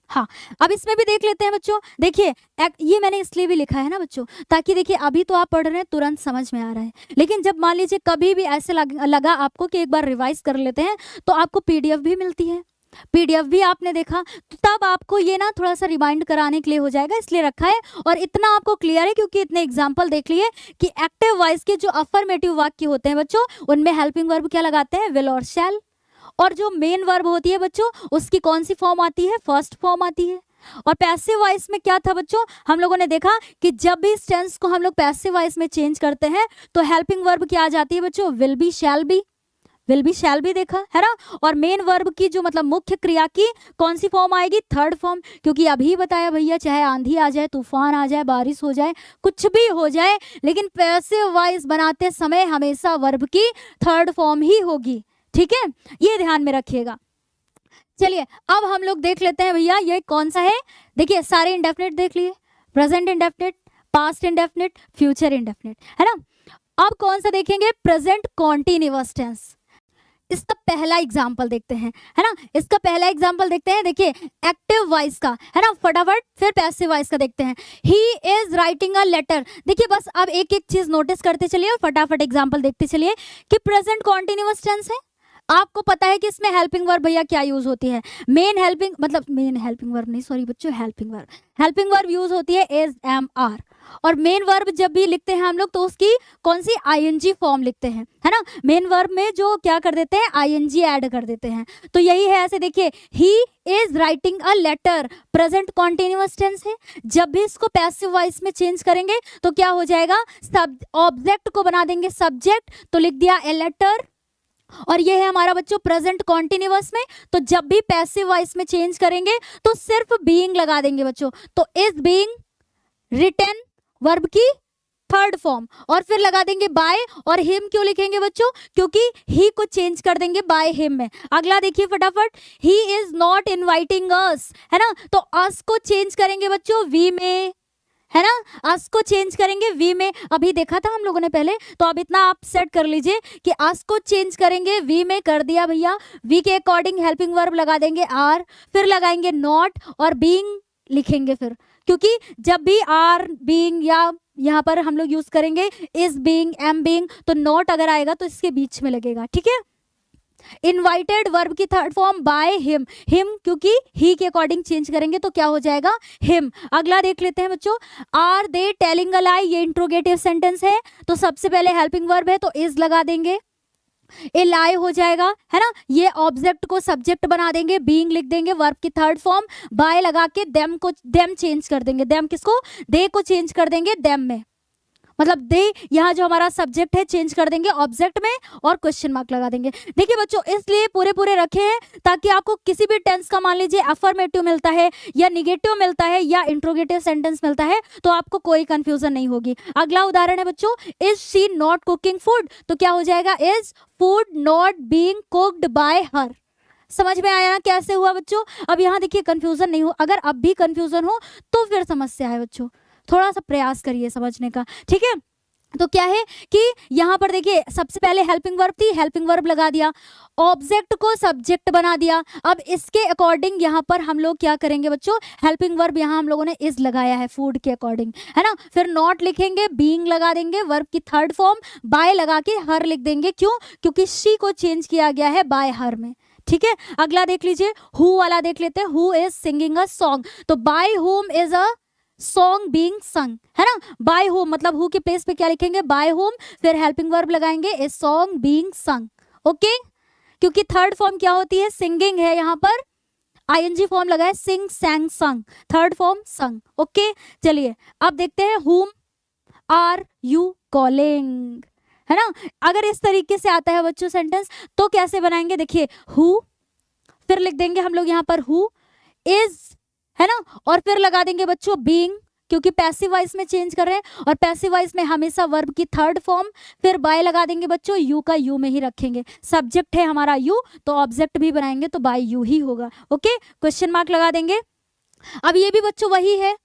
Speaker 1: हाँ अब इसमें भी देख लेते हैं बच्चों। देखिए ये मैंने इसलिए भी लिखा है ना बच्चों, ताकि देखिए अभी तो आप पढ़ रहे हैं तुरंत समझ में आ रहा है, लेकिन जब मान लीजिए कभी भी ऐसे लगा आपको कि एक बार रिवाइज कर लेते हैं तो आपको पीडीएफ भी मिलती है, पीडीएफ भी आपने देखा तो तब आपको ये ना थोड़ा सा रिमाइंड कराने के लिए हो जाएगा, इसलिए रखा है। और इतना आपको क्लियर है क्योंकि इतने एग्जाम्पल देख लिए कि एक्टिव वॉइस के जो अफर्मेटिव वाक्य होते हैं बच्चों, उनमें हेल्पिंग वर्ब क्या लगाते हैं? विल और शैल, और जो मेन वर्ब होती है बच्चों उसकी कौन सी फॉर्म आती है, फर्स्ट फॉर्म आती है। और पैसिव वॉइस में क्या था बच्चों, हम लोगों ने देखा कि जब भी इस टेंस को हम लोग पैसिव वॉइस में चेंज करते हैं तो हेल्पिंग वर्ब क्या आ जाती है बच्चों, विल बी, शैल बी देखा है ना। और मेन वर्ब की जो मतलब मुख्य क्रिया की कौन सी फॉर्म आएगी, थर्ड फॉर्म, क्योंकि अभी बताया भैया चाहे आंधी आ जाए, तूफान आ जाए, बारिश हो जाए, कुछ भी हो जाए, लेकिन पैसिव वॉइस बनाते समय हमेशा वर्ब की थर्ड फॉर्म ही होगी, ठीक है, ये ध्यान में रखिएगा। चलिए अब हम लोग देख लेते हैं भैया ये कौन सा है। देखिए सारे इंडेफिनिट देख लिए, present indefinite, past indefinite, future indefinite, है ना। अब कौन सा देखेंगे, प्रेजेंट कॉन्टिन्यूअस टेंस। इसका पहला एग्जाम्पल देखते हैं, है ना। इसका पहला एग्जाम्पल देखते हैं, देखिए एक्टिव वॉइस का, है ना, फटाफट। फिर पैसिव वॉइस का देखते हैं, he is writing a letter. देखिए बस अब एक एक चीज नोटिस करते चलिए और फटाफट एग्जाम्पल देखते चलिए कि प्रेजेंट कॉन्टिन्यूअस टेंस है। आपको पता है कि इसमें हेल्पिंग वर्ब भैया क्या यूज होती है, मेन हेल्पिंग वर्ब नहीं, सॉरी बच्चों, हेल्पिंग वर्ब यूज होती है एज, एम, आर। और मेन वर्ब जब भी लिखते हैं हम लोग तो उसकी कौन सी, आईएनजी फॉर्म लिखते हैं, है ना। मेन वर्ब में जो क्या कर देते हैं, आईएनजी ऐड कर देते हैं, तो यही है। ऐसे देखिए, he is writing a letter, present continuous tense है। जब भी इसको पैसिव वॉइस में चेंज करेंगे तो क्या हो जाएगा, सब ऑब्जेक्ट को बना देंगे सब्जेक्ट, तो लिख दिया ए लेटर। और ये है हमारा बच्चों प्रेजेंट कॉन्टिन्यूअस में। तो जब भी पैसिव वॉइस में चेंज करेंगे तो सिर्फ बीइंग लगा देंगे बच्चों, तो इज बीइंग रिटन वर्ब की थर्ड फॉर्म, और फिर लगा देंगे बाय। और हिम क्यों लिखेंगे बच्चों, क्योंकि ही को चेंज कर देंगे बाय हिम में। अगला देखिए फटाफट, he is not inviting us, है ना, तो अस को चेंज करेंगे बच्चों वी में, है ना, अस को चेंज करेंगे वी में। अभी देखा था हम लोगों ने पहले, तो अब इतना आप सेट कर लीजिए कि अस को चेंज करेंगे वी में, कर दिया भैया। वी के अकॉर्डिंग हेल्पिंग वर्ब लगा देंगे आर, फिर लगाएंगे नॉट और बीइंग लिखेंगे फिर, क्योंकि जब भी आर, बीइंग या यहाँ पर हम लोग यूज करेंगे इज बीइंग, एम बीइंग, तो नॉट अगर आएगा तो इसके बीच में लगेगा, ठीक है। इनवाइटेड वर्ब की थर्ड फॉर्म बाय हिम, क्योंकि ही के अकॉर्डिंग चेंज करेंगे तो क्या हो जाएगा, हिम। अगला देख लेते हैं बच्चों, आर दे टेलिंग अ लाई, ये इंट्रोगेटिव सेंटेंस है, तो सबसे पहले हेल्पिंग वर्ब है तो इज लगा देंगे, ए लाई हो जाएगा, है ना। ये ऑब्जेक्ट को सब्जेक्ट बना देंगे, बीइंग लिख देंगे, वर्ब की थर्ड फॉर्म, बाय लगा के देम चेंज कर देंगे, देम किसको, दे को चेंज कर देंगे देम में, मतलब दे यहाँ जो हमारा सब्जेक्ट है चेंज कर देंगे ऑब्जेक्ट में और क्वेश्चन मार्क लगा देंगे। देखिए बच्चों इसलिए पूरे रखे हैं ताकि आपको किसी भी टेंस का मान लीजिए अफर्मेटिव मिलता है या निगेटिव मिलता है या इंट्रोगेटिव सेंटेंस मिलता है तो आपको कोई कंफ्यूजन नहीं होगी। अगला उदाहरण है बच्चों, is she not cooking food, तो क्या हो जाएगा, is food not being cooked bye हर। समझ में आया ना कैसे हुआ बच्चों। अब यहाँ देखिए कंफ्यूजन नहीं हो, अगर अब भी कंफ्यूजन हो तो फिर समस्या है बच्चों, थोड़ा सा प्रयास करिए समझने का, ठीक है। तो क्या है कि यहाँ पर देखिए सबसे पहले हेल्पिंग वर्ब थी, हेल्पिंग वर्ब लगा दिया, ऑब्जेक्ट को सब्जेक्ट बना दिया। अब इसके अकॉर्डिंग यहाँ पर हम लोग क्या करेंगे बच्चों, हेल्पिंग वर्ब यहाँ हम लोगों ने इज लगाया है फूड के अकॉर्डिंग, है ना। फिर नॉट लिखेंगे, बीइंग लगा देंगे, वर्ब की थर्ड फॉर्म, बाय लगा के हर लिख देंगे, क्यों, क्योंकि शी को चेंज किया गया है बाय हर में, ठीक है। अगला देख लीजिए, हु वाला देख लेते हैं, who is singing a song, तो by whom is a song being sung, है ना। बाय होम मतलब हु के प्लेस पे क्या लिखेंगे, बाय होम, फिर हेल्पिंग वर्ब लगाएंगे a song being sung, okay. क्योंकि थर्ड फॉर्म क्या होती है, सिंगिंग है, यहाँ पर आईएनजी फॉर्म लगा है, सिंग सैंग संग, थर्ड फॉर्म संग, ओके। चलिए अब देखते हैं, हुम आर यू कॉलिंग, है ना। अगर इस तरीके से आता है बच्चों सेंटेंस तो कैसे बनाएंगे, देखिए हु, फिर लिख देंगे हम लोग यहाँ पर हु इज, है ना, और फिर लगा देंगे बच्चों बीइंग, क्योंकि पैसिव वॉइस में चेंज कर रहे हैं और पैसिव वॉइस में हमेशा वर्ब की थर्ड फॉर्म, फिर बाय लगा देंगे बच्चों, यू का यू में ही रखेंगे, सब्जेक्ट है हमारा यू तो ऑब्जेक्ट भी बनाएंगे तो बाय यू ही होगा, ओके। क्वेश्चन मार्क लगा देंगे। अब ये भी बच्चों वही है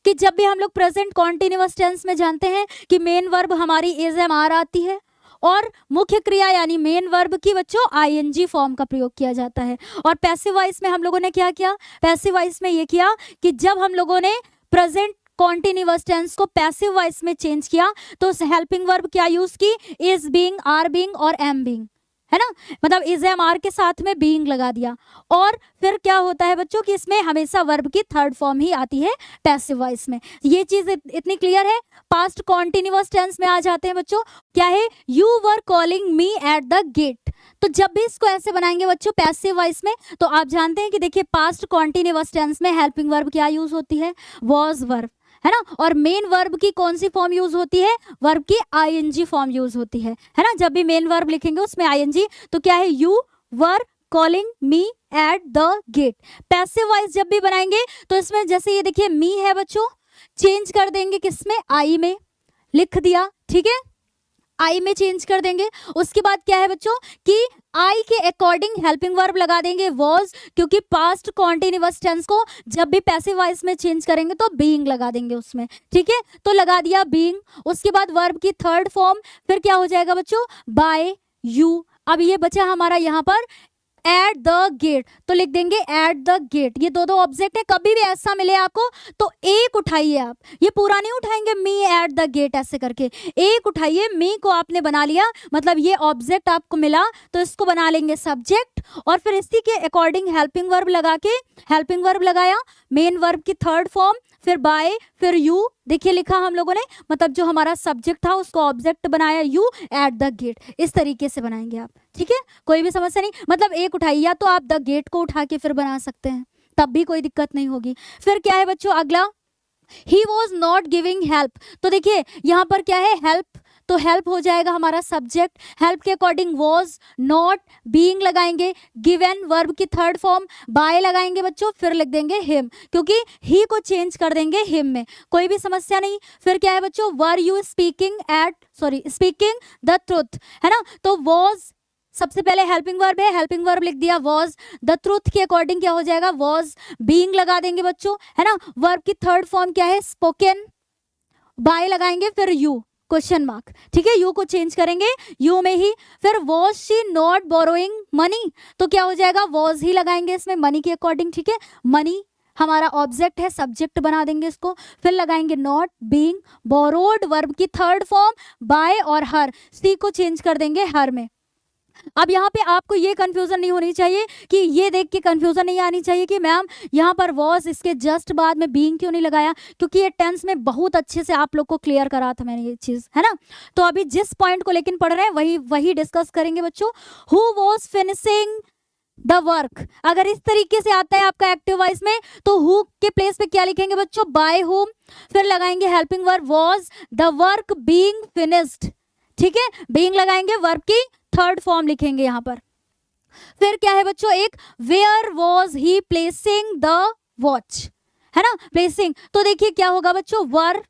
Speaker 1: कि जब भी हम लोग प्रेजेंट कॉन्टिन्यूअस टेंस में जानते हैं कि मेन वर्ब हमारी इज एम आर आती है और मुख्य क्रिया यानी मेन वर्ब की बच्चों आईएनजी फॉर्म का प्रयोग किया जाता है। और पैसिव वॉइस में हम लोगों ने क्या किया, पैसिव वॉइस में ये किया कि जब हम लोगों ने प्रेजेंट कॉन्टिन्यूअस टेंस को पैसिव वॉइस में चेंज किया तो हेल्पिंग वर्ब क्या यूज की, इज बीइंग, आर बीइंग और एम बीइंग, है ना, मतलब इज एम आर के साथ में बीइंग लगा दिया। और फिर क्या होता है बच्चों कि इसमें हमेशा वर्ब की थर्ड फॉर्म ही आती है पैसिव वॉइस में। ये चीज इतनी क्लियर है। पास्ट कॉन्टिन्यूअस टेंस में आ जाते हैं बच्चों, क्या है, you were calling me at the gate. तो जब भी इसको ऐसे बनाएंगे बच्चों पैसिव वॉइस में, तो आप जानते हैं कि देखिए पास्ट कॉन्टिन्यूअस टेंस में हेल्पिंग वर्ब क्या यूज होती है, वॉज वर्ब, है ना। और मेन वर्ब की कौन सी फॉर्म यूज होती है, वर्ब की आईएनजी फॉर्म यूज होती है ना। जब भी मेन वर्ब लिखेंगे उसमें आईएनजी, तो क्या है, you were calling me at the gate. Passive voice जब भी बनाएंगे तो इसमें जैसे ये देखिए मी है बच्चों, चेंज कर देंगे किसमें, आई में, लिख दिया, ठीक है, आई में चेंज कर देंगे। उसके बाद क्या है बच्चों कि आई के अकॉर्डिंग हेल्पिंग वर्ब लगा देंगे वॉज, क्योंकि पास्ट कॉन्टिन्यूअस टेंस को जब भी पैसिव वॉइस में चेंज करेंगे तो बीइंग लगा देंगे उसमें, ठीक है, तो लगा दिया बीइंग। उसके बाद वर्ब की थर्ड फॉर्म फिर क्या हो जाएगा बच्चों, बाय यू। अब ये बचा हमारा यहाँ पर एट द गेट, तो लिख देंगे एट द गेट। ये दो ऑब्जेक्ट है, कभी भी ऐसा मिले आपको तो एक उठाइए आप, ये पूरा नहीं उठाएंगे मी एट द गेट ऐसे करके, एक उठाइए, मी को आपने बना लिया, मतलब ये ऑब्जेक्ट आपको मिला तो इसको बना लेंगे सब्जेक्ट, और फिर इसी के अकॉर्डिंग हेल्पिंग वर्ब लगा के, हेल्पिंग वर्ब लगाया, मेन वर्ब की थर्ड फॉर्म, फिर बाय, फिर यू, देखिए लिखा हम लोगों ने, मतलब जो हमारा सब्जेक्ट था उसको ऑब्जेक्ट बनाया यू एट द गेट। इस तरीके से बनाएंगे आप, ठीक है, कोई भी समस्या नहीं, मतलब एक उठाइए, या तो आप द गेट को उठा के फिर बना सकते हैं, तब भी कोई दिक्कत नहीं होगी। फिर क्या है बच्चों अगला, he was not giving help. तो देखिए यहाँ पर क्या है, हेल्प, तो हेल्प हो जाएगा हमारा सब्जेक्ट, हेल्प के अकॉर्डिंग वॉज, नॉट, बीइंग लगाएंगे, गिवन वर्ब की थर्ड फॉर्म, बाय लगाएंगे बच्चों, फिर लिख देंगे हिम, क्योंकि ही को चेंज कर देंगे हिम में, कोई भी समस्या नहीं। फिर क्या है बच्चों, were you speaking speaking the truth, है ना, तो वॉज सबसे पहले हेल्पिंग वर्ब है, हेल्पिंग वर्ब लिख दिया वॉज, द ट्रुथ के अकॉर्डिंग क्या हो जाएगा, वॉज, बीइंग लगा देंगे बच्चों, है ना। वर्ब की थर्ड फॉर्म क्या है, स्पोकन, बाय लगाएंगे, फिर यू क्वेश्चन मार्क, ठीक है, यू को चेंज करेंगे यू में ही। फिर was she not borrowing money, तो क्या हो जाएगा, वॉज ही लगाएंगे इसमें मनी के अकॉर्डिंग, ठीक है, मनी हमारा ऑब्जेक्ट है, सब्जेक्ट बना देंगे इसको, फिर लगाएंगे नॉट, बीइंग, बोरोड वर्ब की थर्ड फॉर्म, बाय और हर, सी को चेंज कर देंगे हर में। अब यहाँ पे आपको ये कंफ्यूजन नहीं होनी चाहिए, कि ये देख के कंफ्यूजन नहीं आनी चाहिए कि मैम यहाँ पर वॉज इसके जस्ट बाद में बीइंग क्यों नहीं लगाया, क्योंकि ये टेंस में बहुत अच्छे से आप लोग को क्लियर करा था मैंने ये चीज, है ना। तो अभी जिस पॉइंट को लेकिन पढ़ रहे हैं वही डिस्कस करेंगे बच्चों। Who was finishing the work, अगर इस तरीके से आता है आपका एक्टिव वॉइस में, तो हु के प्लेस पे क्या लिखेंगे बच्चों, बाय हुम, फिर लगाएंगे helping verb was, the work being finished, ठीक है, बीइंग लगाएंगे, वर्ब की थर्ड फॉर्म लिखेंगे यहां पर। फिर क्या है बच्चों, एक where was he placing the watch, है ना, प्लेसिंग, तो देखिए क्या होगा बच्चों, वेयर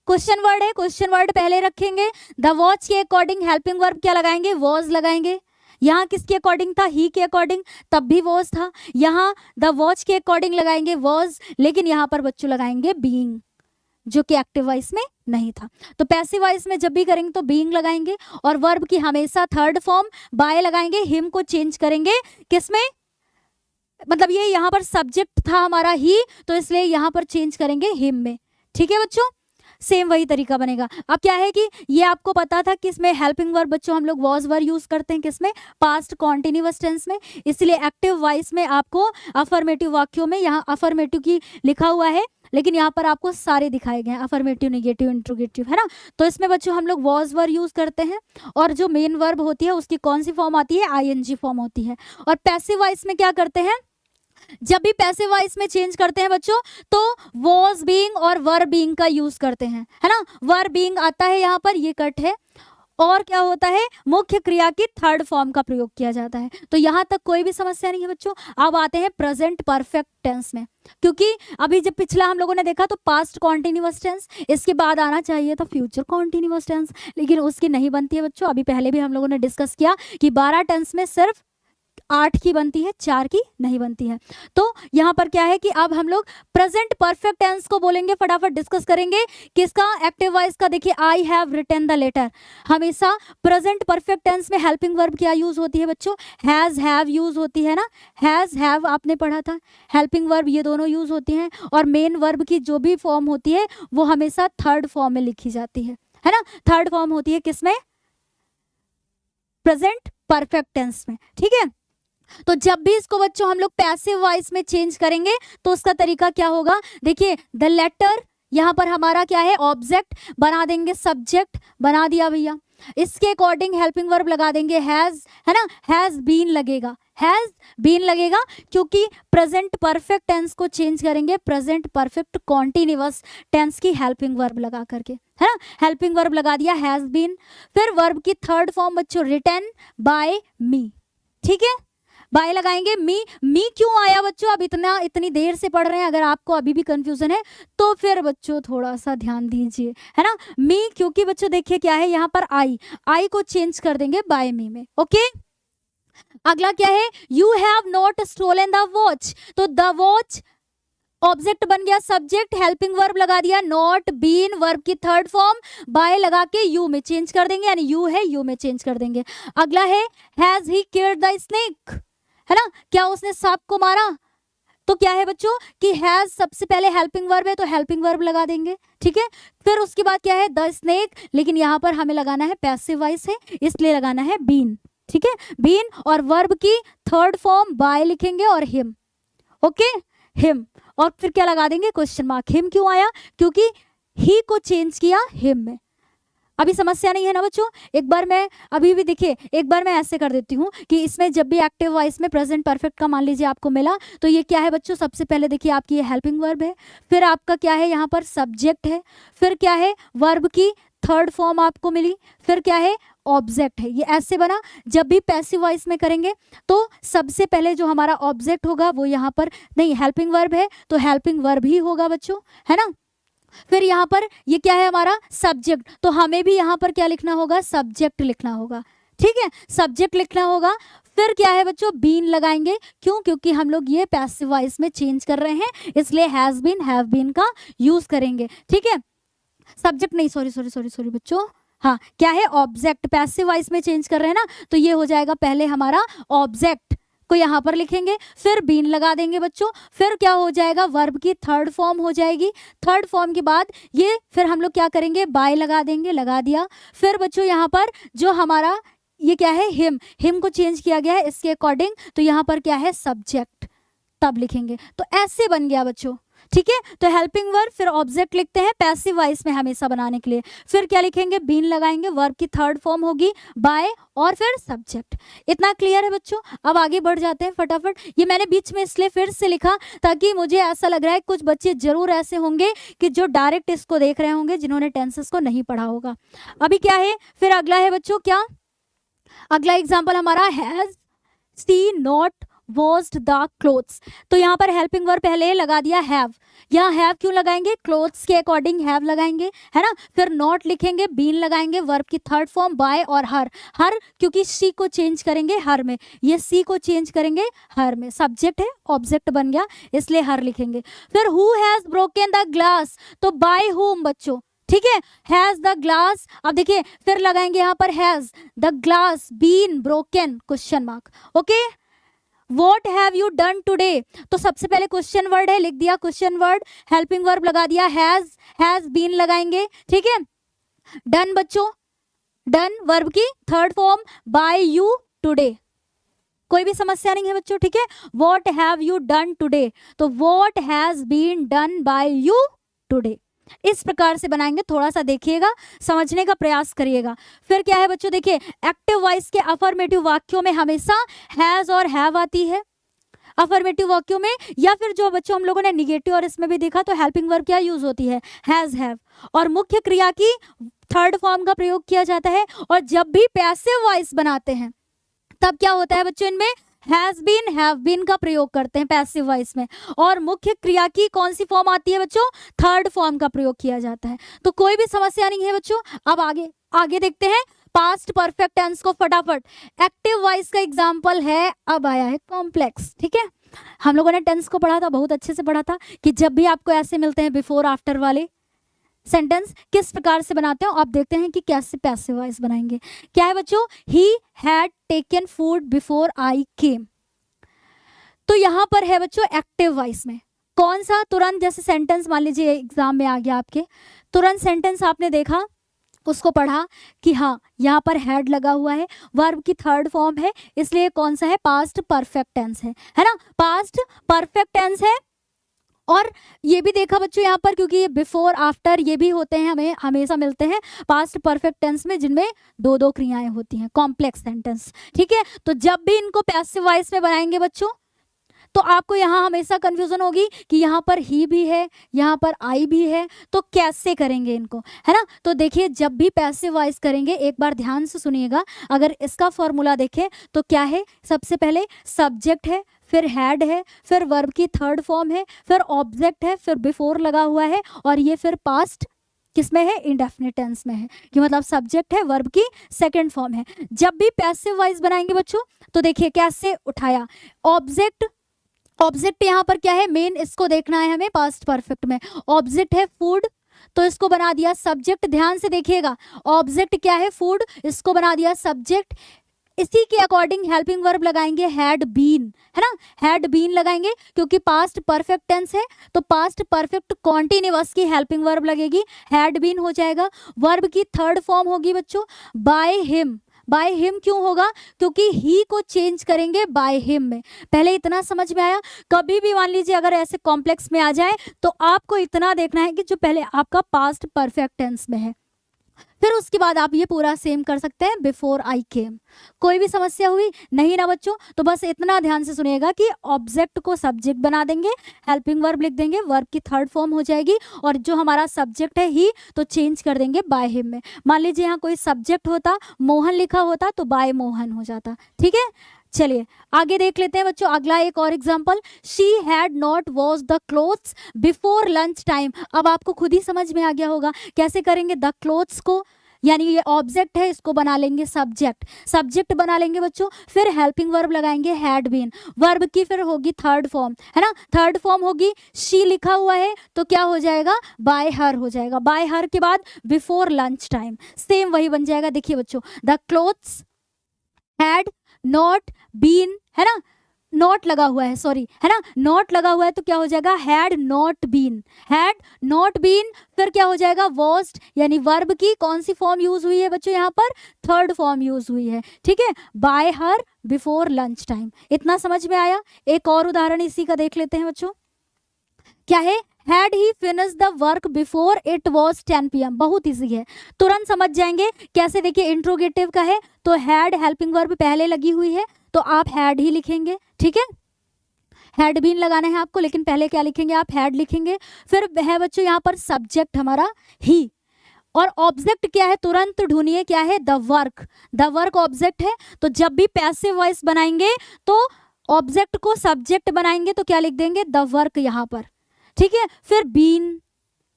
Speaker 1: क्वेश्चन वर्ड है, क्वेश्चन वर्ड पहले रखेंगे, द वॉच के अकॉर्डिंग हेल्पिंग वर्ब क्या लगाएंगे, वॉज लगाएंगे, यहाँ किसके अकॉर्डिंग था, ही के अकॉर्डिंग, तब भी वॉज था, यहाँ द वॉच के अकॉर्डिंग लगाएंगे वॉज, लेकिन यहाँ पर बच्चों लगाएंगे बीइंग, जो कि एक्टिव वॉइस में नहीं था। तो पैसिव वॉइस में जब भी करेंगे तो बीइंग लगाएंगे, और वर्ब की हमेशा थर्ड फॉर्म बाय लगाएंगे, हिम को चेंज करेंगे किसमें, मतलब ये यहाँ पर सब्जेक्ट था हमारा ही, तो इसलिए यहाँ पर चेंज करेंगे हिम में, ठीक है बच्चों, सेम वही तरीका बनेगा। अब क्या है कि ये आपको पता था कि इसमें हेल्पिंग वर्ब बच्चों हम लोग वॉज वर्ब यूज करते हैं किसमें, पास्ट कॉन्टिन्यूअस टेंस में, इसलिए एक्टिव वॉइस में आपको अफर्मेटिव वाक्यों में, यहाँ अफर्मेटिव की लिखा हुआ है, लेकिन यहाँ पर आपको सारे दिखाए गए हैं, अफर्मेटिव, नेगेटिव, इंट्रोगेटिव, है ना। तो इसमें बच्चों हम लोग वॉज वर्ब यूज करते हैं, और जो मेन वर्ब होती है उसकी कौन सी फॉर्म आती है, आईएनजी फॉर्म होती है। और पैसिव वॉइस में क्या करते हैं, जब भी पैसिव वॉइस में चेंज करते हैं बच्चों, तो वॉज बीइंग और वर बीइंग का यूज करते हैं, है ना, वर बीइंग आता है यहाँ पर, ये कट है, और क्या होता है, मुख्य क्रिया की थर्ड फॉर्म का प्रयोग किया जाता है। तो यहाँ तक कोई भी समस्या नहीं है बच्चों। अब आते हैं प्रेजेंट परफेक्ट टेंस में, क्योंकि अभी जब पिछला हम लोगों ने देखा तो पास्ट कॉन्टिन्यूअस टेंस, इसके बाद आना चाहिए था फ्यूचर कॉन्टिन्यूअस टेंस, लेकिन उसकी नहीं बनती है बच्चों। अभी पहले भी हम लोगों ने डिस्कस किया कि 12 टेंस में सिर्फ 8 की बनती है, 4 की नहीं बनती है। तो यहाँ पर क्या है कि अब हम लोग प्रेजेंट परफेक्ट टेंस को बोलेंगे, फटाफट डिस्कस करेंगे। किसका, एक्टिव वॉइस का। देखिए I have written the letter, हमेशा प्रेजेंट परफेक्ट टेंस में हेल्पिंग वर्ब क्या यूज होती है बच्चों, हैज हैव यूज होती है ना, हैज हैव आपने पढ़ा था, हेल्पिंग वर्ब ये दोनों यूज होती हैं, और मेन वर्ब की जो भी फॉर्म होती है वो हमेशा थर्ड फॉर्म में लिखी जाती है ना, थर्ड फॉर्म होती है किसमें, प्रेजेंट परफेक्ट टेंस में, ठीक है। तो जब भी इसको बच्चों हम लोग पैसिव वॉइस में चेंज करेंगे तो उसका तरीका क्या होगा, देखिए द लेटर, यहाँ पर हमारा क्या है ऑब्जेक्ट, बना देंगे सब्जेक्ट, बना दिया भैया, इसके अकॉर्डिंग हेल्पिंग वर्ब लगा देंगे हैज, है ना, हैज बीन लगेगा, हैज बीन लगेगा, क्योंकि प्रेजेंट परफेक्ट टेंस को चेंज करेंगे प्रेजेंट परफेक्ट कॉन्टिन्यूअस टेंस की हेल्पिंग वर्ब लगा करके, है ना, हेल्पिंग वर्ब लगा दिया हैज बीन। फिर वर्ब की थर्ड फॉर्म बच्चों रिटन बाय मी, ठीक है, बाय लगाएंगे, मी क्यों आया बच्चों, अब इतनी देर से पढ़ रहे हैं, अगर आपको अभी भी कंफ्यूजन है तो फिर बच्चों थोड़ा सा ध्यान दीजिए, है ना, मी, क्योंकि बच्चों देखिए क्या है यहाँ पर आई को चेंज कर देंगे बाय मी में, ओके। अगला क्या है, you have not stolen the watch, तो द वॉच ऑब्जेक्ट बन गया सब्जेक्ट, हेल्पिंग वर्ब लगा दिया नॉट बीन, वर्ब की थर्ड फॉर्म बाय लगा के यू में चेंज कर देंगे, यानी यू है यू में चेंज कर देंगे। अगला है has he killed the snake, है ना, क्या उसने सांप को मारा, तो क्या है बच्चों कि हैज सबसे पहले हेल्पिंग वर्ब है तो हेल्पिंग वर्ब लगा देंगे, ठीक है। फिर उसके बाद क्या है द स्नेक, लेकिन यहाँ पर हमें लगाना है पैसिव वॉइस है इसलिए लगाना है बीन, ठीक है, बीन, और वर्ब की थर्ड फॉर्म बाय लिखेंगे और हिम, ओके, हिम, और फिर क्या लगा देंगे क्वेश्चन मार्क, हिम क्यों आया, क्योंकि ही को चेंज किया हिम में। अभी समस्या नहीं है ना बच्चों, एक बार मैं अभी भी देखिए, एक बार मैं ऐसे कर देती हूँ कि इसमें जब भी एक्टिव वॉइस में प्रेजेंट परफेक्ट का मान लीजिए आपको मिला, तो ये क्या है बच्चों, सबसे पहले देखिए आपकी ये हेल्पिंग वर्ब है, फिर आपका क्या है यहाँ पर सब्जेक्ट है, फिर क्या है वर्ब की थर्ड फॉर्म आपको मिली, फिर क्या है ऑब्जेक्ट है, ये ऐसे बना। जब भी पैसिव वॉइस में करेंगे तो सबसे पहले जो हमारा ऑब्जेक्ट होगा वो यहाँ पर नहीं, हेल्पिंग वर्ब है तो हेल्पिंग वर्ब ही होगा बच्चों, है ना। फिर यहाँ पर ये क्या है हमारा सब्जेक्ट, तो हमें भी यहाँ पर क्या लिखना होगा, सब्जेक्ट लिखना होगा, ठीक है, सब्जेक्ट लिखना होगा। फिर क्या है बच्चों बीन लगाएंगे, क्यों, क्योंकि हम लोग ये पैसिव वॉइस में चेंज कर रहे हैं इसलिए हैज बीन हैव बीन का यूज करेंगे, ठीक है, सब्जेक्ट नहीं, सॉरी बच्चों, हाँ क्या है ऑब्जेक्ट, पैसिव वॉइस में चेंज कर रहे हैं ना, तो ये हो जाएगा पहले हमारा ऑब्जेक्ट को यहाँ पर लिखेंगे, फिर बीन लगा देंगे बच्चों, फिर क्या हो जाएगा वर्ब की थर्ड फॉर्म हो जाएगी, थर्ड फॉर्म के बाद ये फिर हम लोग क्या करेंगे बाय लगा देंगे, लगा दिया। फिर बच्चों यहाँ पर जो हमारा ये क्या है हिम को चेंज किया गया है इसके अकॉर्डिंग, तो यहाँ पर क्या है सब्जेक्ट, तब लिखेंगे, तो ऐसे बन गया बच्चों, ठीक है। तो हेल्पिंग वर्ब फिर ऑब्जेक्ट लिखते हैं पैसिव वॉइस में हमेशा बनाने के लिए, फिर क्या लिखेंगे बीन लगाएंगे, वर्ब की थर्ड फॉर्म होगी बाय और फिर सब्जेक्ट। इतना क्लियर है बच्चों, अब आगे बढ़ जाते हैं फटाफट। ये मैंने बीच में इसलिए फिर से लिखा ताकि मुझे ऐसा लग रहा है कुछ बच्चे जरूर ऐसे होंगे कि जो डायरेक्ट इसको देख रहे होंगे जिन्होंने टेंसेस को नहीं पढ़ा होगा। अभी क्या है फिर अगला है बच्चों, क्या अगला एग्जाम्पल हमारा has she not washed the clothes, तो यहाँ पर हेल्पिंग वर्ब पहले लगा दिया हैव, यहाँ हैव क्यों लगाएंगे, क्लोथ्स के अकॉर्डिंग हैव लगाएंगे, है ना। फिर नॉट लिखेंगे, बीन लगाएंगे, वर्ब की थर्ड फॉर्म बाय और हर क्योंकि सी को चेंज करेंगे हर में, ये सी को चेंज करेंगे हर में, सब्जेक्ट है ऑब्जेक्ट बन गया इसलिए हर लिखेंगे। फिर who has broken the glass, तो बाय हुम बच्चों, ठीक है, हैज द ग्लास, अब देखिए फिर लगाएंगे यहाँ पर has the glass been broken question mark, okay. What have you done today, तो सबसे पहले क्वेश्चन वर्ड है, लिख दिया क्वेश्चन वर्ड, हेल्पिंग वर्ब लगा दिया हैज बीन लगाएंगे, ठीक है। डन बच्चों, डन वर्ब की third form bye you today, कोई भी समस्या नहीं है बच्चों, ठीक है। What have you done today, तो what has been done by you today, इस प्रकार से बनाएंगे, थोड़ा सा देखिएगा, समझने का प्रयास करिएगा। फिर क्या है बच्चों, देखिए एक्टिव वॉइस के अफर्मेटिव वाक्यों में हमेशा हैज और हैव आती है, अफर्मेटिव वाक्यों में, या फिर जो बच्चों हम लोगों ने निगेटिव और इसमें भी देखा तो हेल्पिंग वर्ब क्या यूज होती है हैज हैव, और मुख्य क्रिया की थर्ड फॉर्म का प्रयोग किया जाता है। और जब भी पैसिव वॉइस बनाते हैं तब क्या होता है बच्चों, इनमें हैज बीन हैव बीन का प्रयोग करते हैं पैसिव वॉइस में, और मुख्य क्रिया की कौन सी फॉर्म आती है बच्चों, थर्ड फॉर्म का प्रयोग किया जाता है। तो कोई भी समस्या नहीं है बच्चों। अब आगे देखते हैं पास्ट परफेक्ट टेंस को फटाफट। एक्टिव वॉइस का एग्जांपल है, अब आया है कॉम्प्लेक्स, ठीक है। हम लोगों ने टेंस को पढ़ा था, बहुत अच्छे से पढ़ा था कि जब भी आपको ऐसे मिलते हैं बिफोर आफ्टर वाले सेंटेंस किस प्रकार से बनाते हो, आप देखते हैं कि कैसे पैसिव वॉइस बनाएंगे। क्या है बच्चों, he had taken food before I came, तो यहां पर है बच्चों एक्टिव वॉइस में कौन सा, तुरंत जैसे सेंटेंस मान लीजिए एग्जाम में आ गया आपके, तुरंत सेंटेंस आपने देखा उसको पढ़ा कि हाँ यहाँ पर हैड लगा हुआ है, वर्ब की थर्ड फॉर्म है, इसलिए कौन सा है, पास्ट परफेक्ट टेंस है ना, पास्ट परफेक्ट टेंस है। और ये भी देखा बच्चों यहाँ पर, क्योंकि ये बिफोर आफ्टर ये भी होते हैं, हमें हमेशा मिलते हैं पास्ट परफेक्ट टेंस में जिनमें दो दो क्रियाएं होती हैं, कॉम्प्लेक्स सेंटेंस, ठीक है। तो जब भी इनको पैसिव वॉइस में बनाएंगे बच्चों, तो आपको यहाँ हमेशा कंफ्यूजन होगी कि यहाँ पर ही भी है, यहाँ पर आई भी है, तो कैसे करेंगे इनको, है ना। तो देखिए जब भी पैसिव वॉइस करेंगे, एक बार ध्यान से सुनिएगा, अगर इसका फॉर्मूला देखें तो क्या है, सबसे पहले सब्जेक्ट है, फिर हैड है, फिर वर्ब की थर्ड फॉर्म है, फिर ऑब्जेक्ट है, फिर बिफोर लगा हुआ है, और ये फिर पास्ट किसमें है, इंडेफिनिट टेंस में है, कि मतलब सब्जेक्ट है, वर्ब की सेकंड फॉर्म है। जब भी पैसिव वॉइस बनाएंगे बच्चों, तो देखिए कैसे उठाया, ऑब्जेक्ट यहाँ पर क्या है, मेन इसको देखना है हमें पास्ट परफेक्ट में, ऑब्जेक्ट है फूड, तो इसको बना दिया सब्जेक्ट, ध्यान से देखिएगा, ऑब्जेक्ट क्या है, फूड, इसको बना दिया सब्जेक्ट। इसी के अकॉर्डिंग हेल्पिंग वर्ब लगाएंगे हैड बीन, है ना, हैड बीन लगाएंगे, क्योंकि पास्ट परफेक्ट टेंस है, तो पास्ट परफेक्ट कॉन्टिन्यूअस की हेल्पिंग वर्ब लगेगी, हैड बीन हो जाएगा। वर्ब की थर्ड फॉर्म होगी बच्चों बाय हिम, बाय हिम क्यों होगा, क्योंकि ही को चेंज करेंगे बाय हिम में। पहले इतना समझ में आया, कभी भी मान लीजिए अगर ऐसे कॉम्प्लेक्स में आ जाए तो आपको इतना देखना है कि जो पहले आपका पास्ट परफेक्ट टेंस में है, फिर उसके बाद आप ये पूरा सेम कर सकते हैं बिफोर आई केम। कोई भी समस्या हुई नहीं ना बच्चों, तो बस इतना ध्यान से सुनिएगा कि ऑब्जेक्ट को सब्जेक्ट बना देंगे, हेल्पिंग वर्ब लिख देंगे, वर्ब की थर्ड फॉर्म हो जाएगी, और जो हमारा सब्जेक्ट है ही, तो चेंज कर देंगे बाय हिम में। मान लीजिए यहाँ कोई सब्जेक्ट होता, मोहन लिखा होता, तो बाय मोहन हो जाता, ठीक है। चलिए आगे देख लेते हैं बच्चों, अगला एक और example, she had not wash the clothes before lunch time. अब आपको खुद ही समझ में आ गया होगा कैसे करेंगे, द क्लोथ्स को, यानी ये ऑब्जेक्ट है, इसको बना लेंगे सब्जेक्ट, सब्जेक्ट बना लेंगे बच्चों, फिर हेल्पिंग वर्ब लगाएंगे हैड बीन, वर्ब की फिर होगी थर्ड फॉर्म, है ना, थर्ड फॉर्म होगी, शी लिखा हुआ है तो क्या हो जाएगा, बाय हर हो जाएगा, बाय हर के बाद बिफोर लंच टाइम, सेम वही बन जाएगा। देखिए बच्चों, the clothes had not been, है ना, नॉट लगा हुआ है, सॉरी, है ना, नॉट लगा हुआ है तो क्या हो जाएगा, had not been, had not been, फिर क्या हो जाएगा, वॉस्ड, यानी वर्ब की कौन सी फॉर्म यूज हुई है बच्चों, यहाँ पर थर्ड फॉर्म यूज हुई है, ठीक है, बाय हर बिफोर लंच टाइम। इतना समझ में आया। एक और उदाहरण इसी का देख लेते हैं बच्चों, क्या है, had he finish the work before it was 10 PM। बहुत ईजी है, तुरंत समझ जाएंगे कैसे। देखिए इंट्रोगेटिव का है तो हैड हेल्पिंग वर्ब पहले लगी हुई है, तो आप हैड ही लिखेंगे, ठीक है, हैड बीन लगाना है आपको, लेकिन पहले क्या लिखेंगे, आप हैड लिखेंगे। फिर है बच्चों यहाँ पर सब्जेक्ट हमारा ही, और ऑब्जेक्ट क्या है, तुरंत ढूंढिए क्या है, the work, the work object है। तो जब भी पैसिव वॉइस बनाएंगे तो ऑब्जेक्ट को सब्जेक्ट बनाएंगे, तो क्या लिख देंगे, द वर्क यहाँ पर, ठीक है। फिर बीन,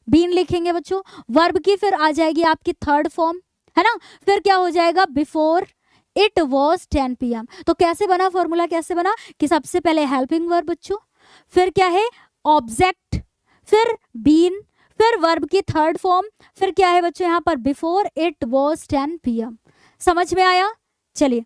Speaker 1: बीन लिखेंगे बच्चों, वर्ब की फिर आ जाएगी आपकी थर्ड फॉर्म, है ना, फिर क्या हो जाएगा, बिफोर इट वॉज 10 PM। तो कैसे बना फॉर्मूला, कैसे बना कि सबसे पहले हेल्पिंग वर्ब बच्चों, फिर क्या है, ऑब्जेक्ट, फिर बीन, फिर वर्ब की थर्ड फॉर्म, फिर क्या है बच्चों यहाँ पर, बिफोर इट वॉज 10 PM। समझ में आया। चलिए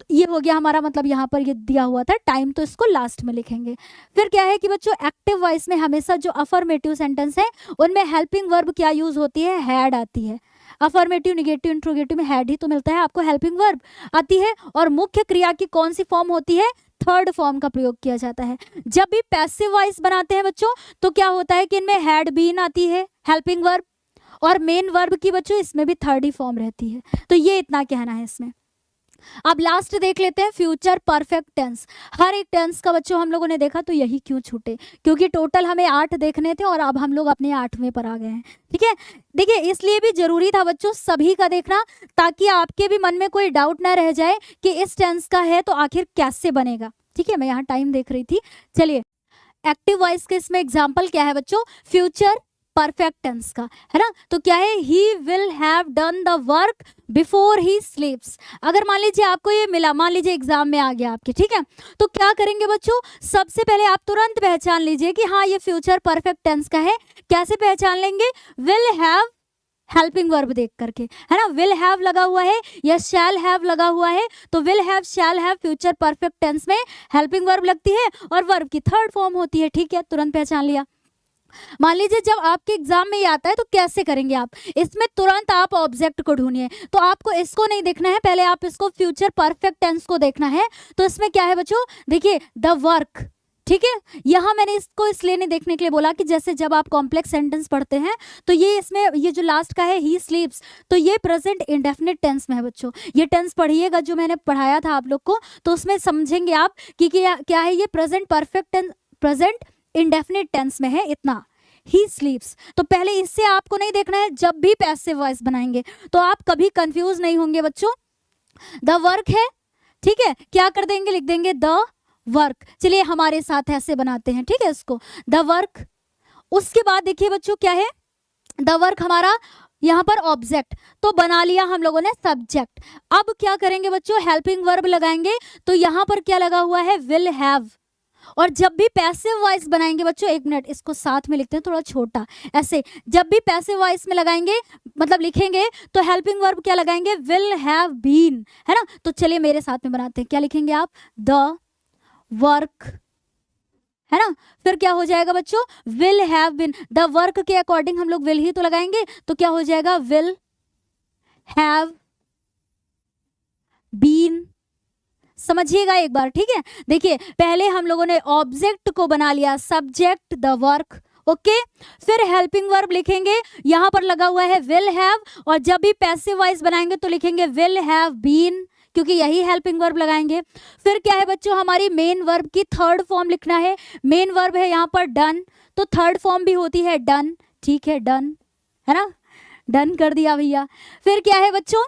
Speaker 1: ये हो गया हमारा, मतलब यहाँ पर ये दिया हुआ था टाइम, तो इसको लास्ट में लिखेंगे। फिर क्या है कि बच्चों एक्टिव वॉइस में हमेशा जो अफर्मेटिव सेंटेंस है उनमें हेल्पिंग वर्ब क्या यूज होती है, हैड आती है। अफर्मेटिव, निगेटिव, इंट्रोगेटिव में हैड ही तो मिलता है आपको, हेल्पिंग वर्ब आती है। और मुख्य क्रिया की कौन सी फॉर्म होती है, थर्ड फॉर्म का प्रयोग किया जाता है। जब भी पैसिव वॉइस बनाते हैं बच्चों, तो क्या होता है कि इनमें हैड बीन आती है हेल्पिंग वर्ब, और मेन वर्ब की बच्चों इसमें भी थर्ड ही फॉर्म रहती है। तो ये इतना कहना है इसमें। अब लास्ट देख लेते हैं फ्यूचर परफेक्ट टेंस। हर एक टेंस का बच्चों हम लोगों ने देखा, तो यही क्यों छूटे, क्योंकि टोटल हमें 8 देखने थे और अब हम लोग अपने 8वें पर आ गए हैं, ठीक है। देखिए इसलिए भी जरूरी था बच्चों सभी का देखना, ताकि आपके भी मन में कोई डाउट ना रह जाए कि इस टेंस का है तो आखिर कैसे बनेगा, ठीक है। मैं यहाँ टाइम देख रही थी। चलिए एक्टिव वॉइस के इसमें एग्जाम्पल क्या है बच्चों, फ्यूचर परफेक्ट टेंस का, है ना। तो क्या है, he will have done the work before he स्लीप्स। अगर मान लीजिए आपको ये मिला, मान लीजिए एग्जाम में आ गया आपके, ठीक है, तो क्या करेंगे बच्चों, सबसे पहले आप तुरंत पहचान लीजिए कि हाँ ये फ्यूचर परफेक्ट टेंस का है। कैसे पहचान लेंगे, विल हैव हेल्पिंग वर्ब देख करके, है ना, विल हैव लगा हुआ है या शैल हैव लगा हुआ है, तो will have, shall have future perfect tense में हेल्पिंग वर्ब लगती है और वर्ब की थर्ड फॉर्म होती है, ठीक है, तुरंत पहचान लिया। मान लीजिए जब आपके एग्जाम में ये आता है तो कैसे करेंगे आप, इसमें तुरंत आप ऑब्जेक्ट को ढूंढिए। तो आपको इसको नहीं देखना है, पहले आप इसको फ्यूचर परफेक्ट टेंस को देखना है। तो इसमें क्या है बच्चों, देखिए द वर्क, ठीक है। यहाँ मैंने इसको इसलिए नहीं देखने के लिए बोला कि जैसे जब आप कॉम्प्लेक्स सेंटेंस पढ़ते हैं तो ये इसमें ये जो लास्ट का है ही स्लीप्स, तो ये प्रेजेंट इंडेफिनिट टेंस में है बच्चों। ये टेंस पढ़िएगा जो मैंने पढ़ाया था आप लोग को, तो उसमें समझेंगे आप कि क्या है, ये present perfect tense, present indefinite tense में है इतना, ही स्लीप्स। तो पहले इससे आपको नहीं देखना है, जब भी पैसिव वॉइस बनाएंगे तो आप कभी कंफ्यूज नहीं होंगे बच्चों। द वर्क है, ठीक है, क्या कर देंगे, लिख देंगे द वर्क। चलिए हमारे साथ ऐसे बनाते हैं, ठीक है, इसको द वर्क। उसके बाद देखिए बच्चों क्या है, द वर्क हमारा यहाँ पर ऑब्जेक्ट, तो बना लिया हम लोगों ने सब्जेक्ट। अब क्या करेंगे बच्चों, हेल्पिंग वर्ब लगाएंगे। तो यहाँ पर क्या लगा हुआ है, विल हैव। और जब भी पैसिव वॉइस बनाएंगे बच्चों, एक मिनट इसको साथ में लिखते हैं थोड़ा छोटा, ऐसे जब भी पैसिव वॉइस में लगाएंगे मतलब लिखेंगे तो हेल्पिंग वर्ब क्या लगाएंगे, विल हैव बीन, है ना। तो चलिए मेरे साथ में बनाते हैं, क्या लिखेंगे आप, द वर्क, है ना। फिर क्या हो जाएगा बच्चों, will have been. The work के अकॉर्डिंग हम लोग विल ही तो लगाएंगे, तो क्या हो जाएगा, विल हैव बीन। समझिएगा एक बार, ठीक है। देखिए पहले हम लोगों ने ऑब्जेक्ट को बना लिया, सब्जेक्ट द वर्क, ओके। फिर हेल्पिंग वर्ब लिखेंगे, यहां पर लगा हुआ है विल हैव, और जब भी पैसिव वॉइस बनाएंगे तो लिखेंगे विल हैव बीन, क्योंकि यही हेल्पिंग वर्ब लगाएंगे। फिर क्या है बच्चों, हमारी मेन वर्ब की थर्ड फॉर्म लिखना है। मेन वर्ब है यहाँ पर डन, तो थर्ड फॉर्म भी होती है डन, ठीक है, डन, है ना, डन कर दिया भैया। फिर क्या है बच्चों,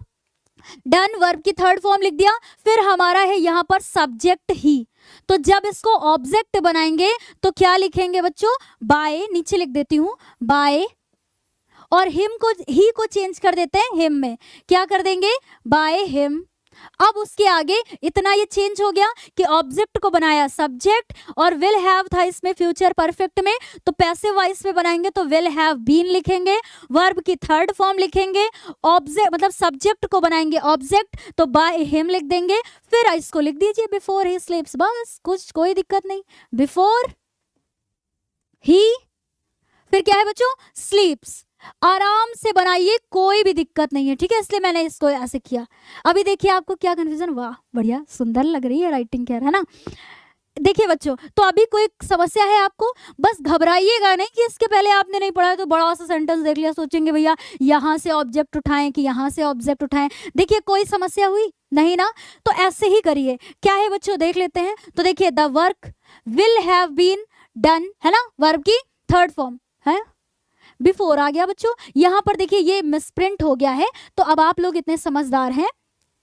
Speaker 1: डन वर्ब की थर्ड फॉर्म लिख दिया। फिर हमारा है यहाँ पर सब्जेक्ट ही, तो जब इसको ऑब्जेक्ट बनाएंगे तो क्या लिखेंगे बच्चों, बाय, नीचे लिख देती हूँ बाय, और हिम को, ही को चेंज कर देते हैं हिम में, क्या कर देंगे, बाय हिम। अब उसके आगे इतना ये चेंज हो गया कि ऑब्जेक्ट को बनाया सब्जेक्ट, और विल हैव था इसमें फ्यूचर परफेक्ट में, तो पैसिव वॉइस में बनाएंगे तो विल हैव बीन लिखेंगे, वर्ब की थर्ड फॉर्म लिखेंगे, ऑब्जेक्ट मतलब सब्जेक्ट को बनाएंगे ऑब्जेक्ट, तो बाय हिम लिख देंगे। फिर इसको लिख दीजिए बिफोर ही स्लीप्स, बस कुछ कोई दिक्कत नहीं, बिफोर ही, फिर क्या है बच्चों, स्लीप्स। आराम से बनाइए, कोई भी दिक्कत नहीं है, ठीक है, इसलिए मैंने इसको ऐसे किया। अभी देखिए आपको क्या कंफ्यूजन, वाह बढ़िया सुंदर लग रही है राइटिंग, क्या है ना। देखिए बच्चों, तो अभी कोई समस्या है आपको, बस घबराइएगा नहीं कि इसके पहले आपने नहीं पढ़ा है तो बड़ा सा सेंटेंस देख लिया, सोचेंगे भैया यहाँ से ऑब्जेक्ट उठाएं कि यहाँ से ऑब्जेक्ट उठाएं। देखिए कोई समस्या हुई नहीं ना, तो ऐसे ही करिए। क्या है बच्चों, देख लेते हैं। तो देखिए the work will have been done, है ना, वर्ब की थर्ड फॉर्म है, बिफोर आ गया बच्चों। यहाँ पर देखिए ये मिसप्रिंट हो गया है, तो अब आप लोग इतने समझदार हैं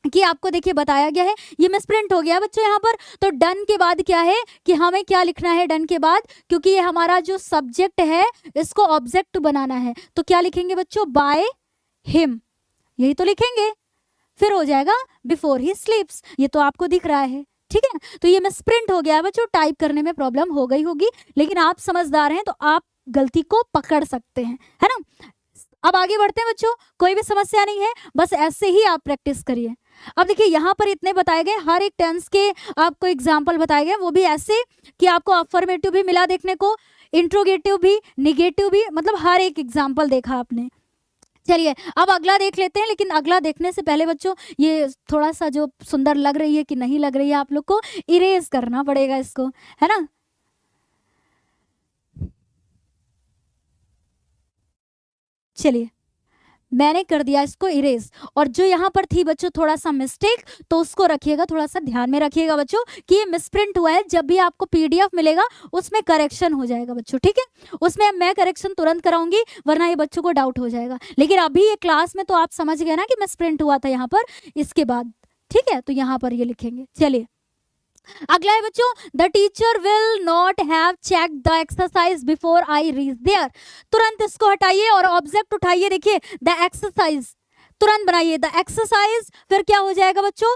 Speaker 1: कि आपको देखिए बताया गया है, ये मिसप्रिंट हो गया बच्चों यहाँ पर। तो डन के बाद क्या है कि हमें क्या लिखना है डन के बाद, क्योंकि ये हमारा जो सब्जेक्ट है इसको ऑब्जेक्ट बनाना है, तो क्या लिखेंगे बच्चों, बाय हिम, यही तो लिखेंगे। फिर हो जाएगा बिफोर ही स्लीप्स, ये तो आपको दिख रहा है, ठीक है। तो ये मिसप्रिंट हो गया बच्चों, टाइप करने में प्रॉब्लम हो गई होगी, लेकिन आप समझदार हैं तो आप गलती को पकड़ सकते हैं, है ना। अब आगे बढ़ते हैं बच्चों, कोई भी समस्या नहीं है, बस ऐसे ही आप प्रैक्टिस करिए। अब देखिए यहाँ पर इतने बताए गए, हर एक टेंस के आपको एग्जाम्पल बताए गए, वो भी ऐसे कि आपको अफर्मेटिव भी मिला देखने को, इंट्रोगेटिव भी, निगेटिव भी, मतलब हर एक एग्जाम्पल देखा आपने। चलिए अब अगला देख लेते हैं, लेकिन अगला देखने से पहले बच्चों ये थोड़ा सा जो सुंदर लग रही है कि नहीं लग रही है, आप लोग को इरेज करना पड़ेगा इसको, है ना। चलिए मैंने कर दिया इसको इरेज, और जो यहाँ पर थी बच्चों थोड़ा सा मिस्टेक, तो उसको रखिएगा, थोड़ा सा ध्यान में रखिएगा बच्चों कि ये मिसप्रिंट हुआ है। जब भी आपको पीडीएफ मिलेगा उसमें करेक्शन हो जाएगा बच्चों, ठीक है, उसमें मैं करेक्शन तुरंत कराऊंगी, वरना ये बच्चों को डाउट हो जाएगा। लेकिन अभी ये क्लास में तो आप समझ गए ना कि मिसप्रिंट हुआ था यहाँ पर, इसके बाद ठीक है, तो यहाँ पर ये लिखेंगे। चलिए अगला है बच्चों, the teacher will not have check the exercise before I reach there. तुरंत इसको हटाइए और ऑब्जेक्ट उठाइए, देखिए द एक्सरसाइज, तुरंत बनाइए द एक्सरसाइज। फिर क्या हो जाएगा बच्चों,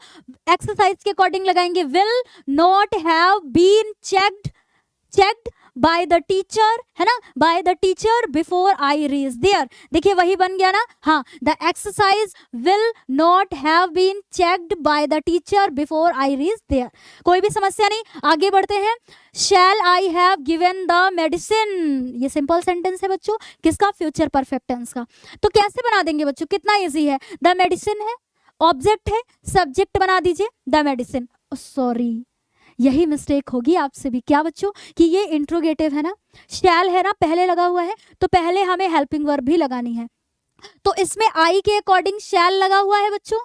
Speaker 1: एक्सरसाइज के अकॉर्डिंग लगाएंगे will not have been checked by the teacher, है ना, by the teacher before I reach there. देखिए वही बन गया ना, हाँ, the exercise will not have been checked by the teacher before I reach there. कोई भी समस्या नहीं, आगे बढ़ते हैं। Shall I have given the medicine, ये सिंपल सेंटेंस है बच्चों, किसका, फ्यूचर परफेक्ट टेंस का। तो कैसे बना देंगे बच्चों, कितना इजी है। द मेडिसिन है, ऑब्जेक्ट है, सब्जेक्ट बना दीजिए द मेडिसिन। सॉरी, यही मिस्टेक होगी आपसे भी, क्या बच्चों, कि ये इंट्रोगेटिव है ना, शैल है ना पहले लगा हुआ है, तो पहले हमें हेल्पिंग वर्ब भी लगानी है। तो इसमें आई के अकॉर्डिंग शैल लगा हुआ है बच्चों,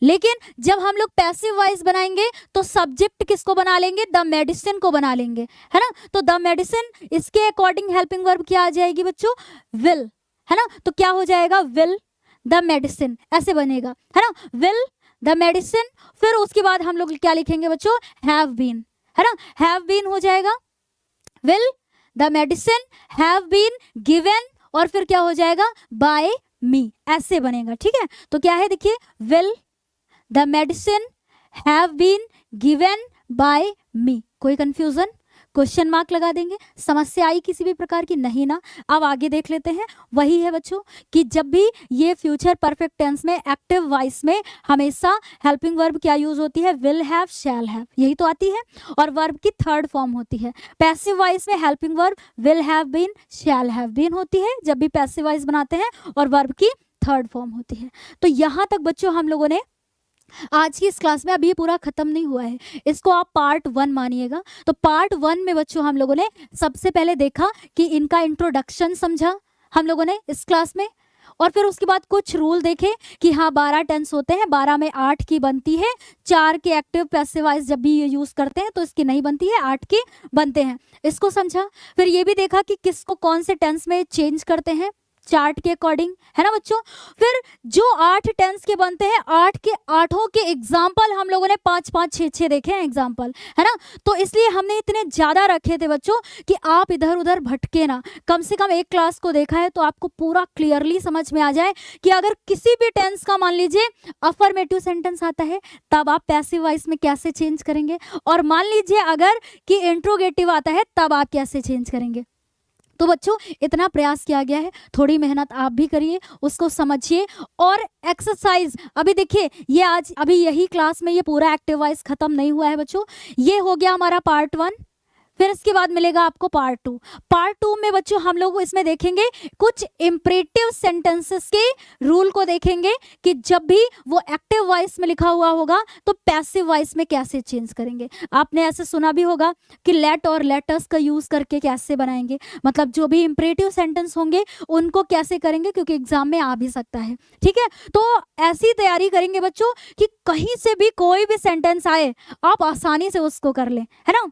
Speaker 1: लेकिन जब हम लोग पैसिव वॉइस बनाएंगे तो सब्जेक्ट किसको बना लेंगे, द मेडिसिन को बना लेंगे, है ना। तो द मेडिसिन, इसके अकॉर्डिंग हेल्पिंग वर्ब क्या आ जाएगी बच्चों, विल, है ना। तो क्या हो जाएगा, विल द मेडिसिन, ऐसे बनेगा, है ना, विल द मेडिसिन। फिर उसके बाद हम लोग क्या लिखेंगे बच्चों, हैव बीन, है ना, हैव बीन हो जाएगा, will the medicine have been given, और फिर क्या हो जाएगा, बाय मी, ऐसे बनेगा, ठीक है। तो क्या है देखिए, will the medicine have been given by me. कोई कंफ्यूजन, क्वेश्चन मार्क लगा देंगे, समस्या आई किसी भी प्रकार की, नहीं ना। अब आगे देख लेते हैं, वही है बच्चों कि जब भी ये फ्यूचर परफेक्ट टेंस में एक्टिव वॉइस में हमेशा हेल्पिंग वर्ब क्या यूज होती है, विल हैव, शैल हैव, यही तो आती है, और वर्ब की थर्ड फॉर्म होती है। पैसिव वॉइस में helping verb will have been, shall have been होती है जब भी पैसिव वॉइस बनाते हैं, और वर्ब की थर्ड फॉर्म होती है। तो यहाँ तक बच्चों हम लोगों ने आज की इस क्लास में, अभी ये पूरा खत्म नहीं हुआ है, इसको आप पार्ट 1 मानिएगा। तो पार्ट 1 में बच्चों हम लोगों ने सबसे पहले देखा कि इनका इंट्रोडक्शन समझा हम लोगों ने इस क्लास में, और फिर उसके बाद कुछ रूल देखे कि हाँ 12 टेंस होते हैं, 12 में 8 की बनती है, 4 के एक्टिव पैसिव वॉइस जब भी ये यूज करते हैं तो इसकी नहीं बनती है, 8 के बनते हैं, इसको समझा। फिर ये भी देखा कि किसको कौन से टेंस में चेंज करते हैं चार्ट के अकॉर्डिंग, है ना बच्चों। फिर जो 8 टेंस के बनते हैं, 8 के 8 के एग्जाम्पल हम लोगों ने 5-5, 6-6 देखे हैं एग्जाम्पल, है ना। तो इसलिए हमने इतने ज्यादा रखे थे बच्चों कि आप इधर उधर भटके ना, कम से कम एक क्लास को देखा है तो आपको पूरा क्लियरली समझ में आ जाए कि अगर किसी भी टेंस का मान लीजिए अफर्मेटिव सेंटेंस आता है तब आप पैसिव वॉइस में कैसे चेंज करेंगे, और मान लीजिए अगर कि इंट्रोगेटिव आता है तब आप कैसे चेंज करेंगे। तो बच्चों इतना प्रयास किया गया है, थोड़ी मेहनत आप भी करिए, उसको समझिए। और एक्सरसाइज अभी देखिए, ये आज अभी यही क्लास में ये पूरा एक्टिव वॉइस खत्म नहीं हुआ है बच्चों, ये हो गया हमारा पार्ट 1, फिर इसके बाद मिलेगा आपको पार्ट 2। पार्ट 2 में बच्चों हम लोग इसमें देखेंगे कुछ इंपरेटिव सेंटेंसेस के रूल को देखेंगे कि जब भी वो एक्टिव वॉइस में लिखा हुआ होगा तो पैसिव वॉइस में कैसे चेंज करेंगे। आपने ऐसे सुना भी होगा कि लेट और लेटर्स का यूज करके कैसे बनाएंगे, मतलब जो भी इंपरेटिव सेंटेंस होंगे उनको कैसे करेंगे, क्योंकि एग्जाम में आ भी सकता है, ठीक है। तो ऐसी तैयारी करेंगे बच्चों कि कहीं से भी कोई भी सेंटेंस आए आप आसानी से उसको कर लें, है ना।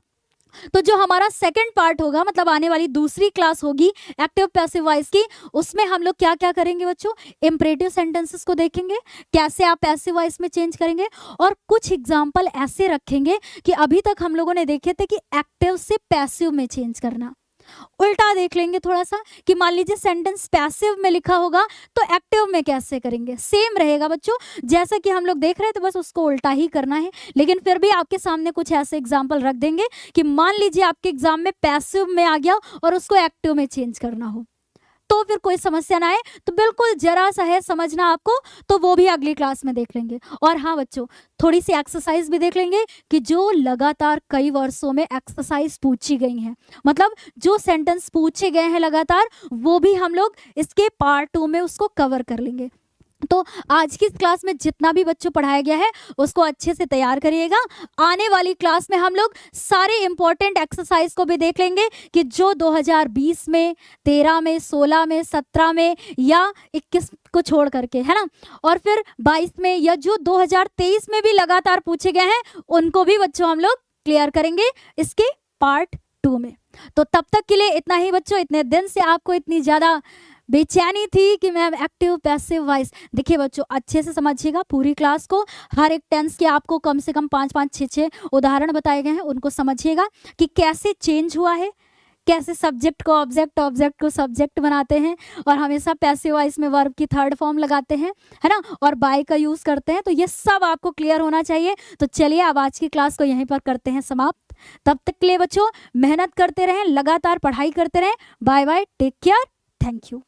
Speaker 1: तो जो हमारा सेकंड पार्ट होगा, मतलब आने वाली दूसरी क्लास होगी एक्टिव पैसिव वॉइस की, उसमें हम लोग क्या क्या करेंगे बच्चों, इंपरेटिव सेंटेंसेस को देखेंगे, कैसे आप पैसिव वॉइस में चेंज करेंगे, और कुछ एग्जांपल ऐसे रखेंगे कि अभी तक हम लोगों ने देखे थे कि एक्टिव से पैसिव में चेंज करना। उल्टा देख लेंगे थोड़ा सा कि मान लीजिए सेंटेंस पैसिव में लिखा होगा तो एक्टिव में कैसे करेंगे, सेम रहेगा बच्चों जैसा कि हम लोग देख रहे हैं, तो बस उसको उल्टा ही करना है। लेकिन फिर भी आपके सामने कुछ ऐसे एग्जांपल रख देंगे कि मान लीजिए आपके एग्जाम में पैसिव में आ गया और उसको एक्टिव में चेंज करना हो, तो फिर कोई समस्या ना आए। तो बिल्कुल जरा सा है समझना आपको, तो वो भी अगली क्लास में देख लेंगे। और हाँ बच्चों, थोड़ी सी एक्सरसाइज भी देख लेंगे कि जो लगातार कई वर्षों में एक्सरसाइज पूछी गई हैं, मतलब जो सेंटेंस पूछे गए हैं लगातार, वो भी हम लोग इसके पार्ट 2 में उसको कवर कर लेंगे। तो आज की क्लास में जितना भी बच्चों पढ़ाया गया है उसको अच्छे से तैयार करिएगा। आने वाली क्लास में हम लोग सारे इंपॉर्टेंट एक्सरसाइज को भी देख लेंगे कि जो 2020 में, 13 में, 16 में, 17 में या 21 को छोड़ करके, है ना, और फिर 22 में या जो 2023 में भी लगातार पूछे गए हैं, उनको भी बच्चों हम लोग क्लियर करेंगे इसके पार्ट 2 में। तो तब तक के लिए इतना ही बच्चों। इतने दिन से आपको इतनी ज़्यादा बेचैनी थी कि मैम एक्टिव पैसिव वॉइस, देखिए बच्चों अच्छे से समझिएगा पूरी क्लास को, हर एक टेंस के आपको कम से कम 5-5, 6-6 उदाहरण बताए गए हैं, उनको समझिएगा कि कैसे चेंज हुआ है, कैसे सब्जेक्ट को ऑब्जेक्ट, ऑब्जेक्ट को सब्जेक्ट बनाते हैं, और हमेशा पैसिव वॉइस में वर्ब की थर्ड फॉर्म लगाते हैं, है ना, और बाय का यूज़ करते हैं। तो ये सब आपको क्लियर होना चाहिए। तो चलिए अब आज की क्लास को यहीं पर करते हैं समाप्त। तब तक के लिए बच्चों मेहनत करते रहें, लगातार पढ़ाई करते रहें। Bye bye, take care, thank you.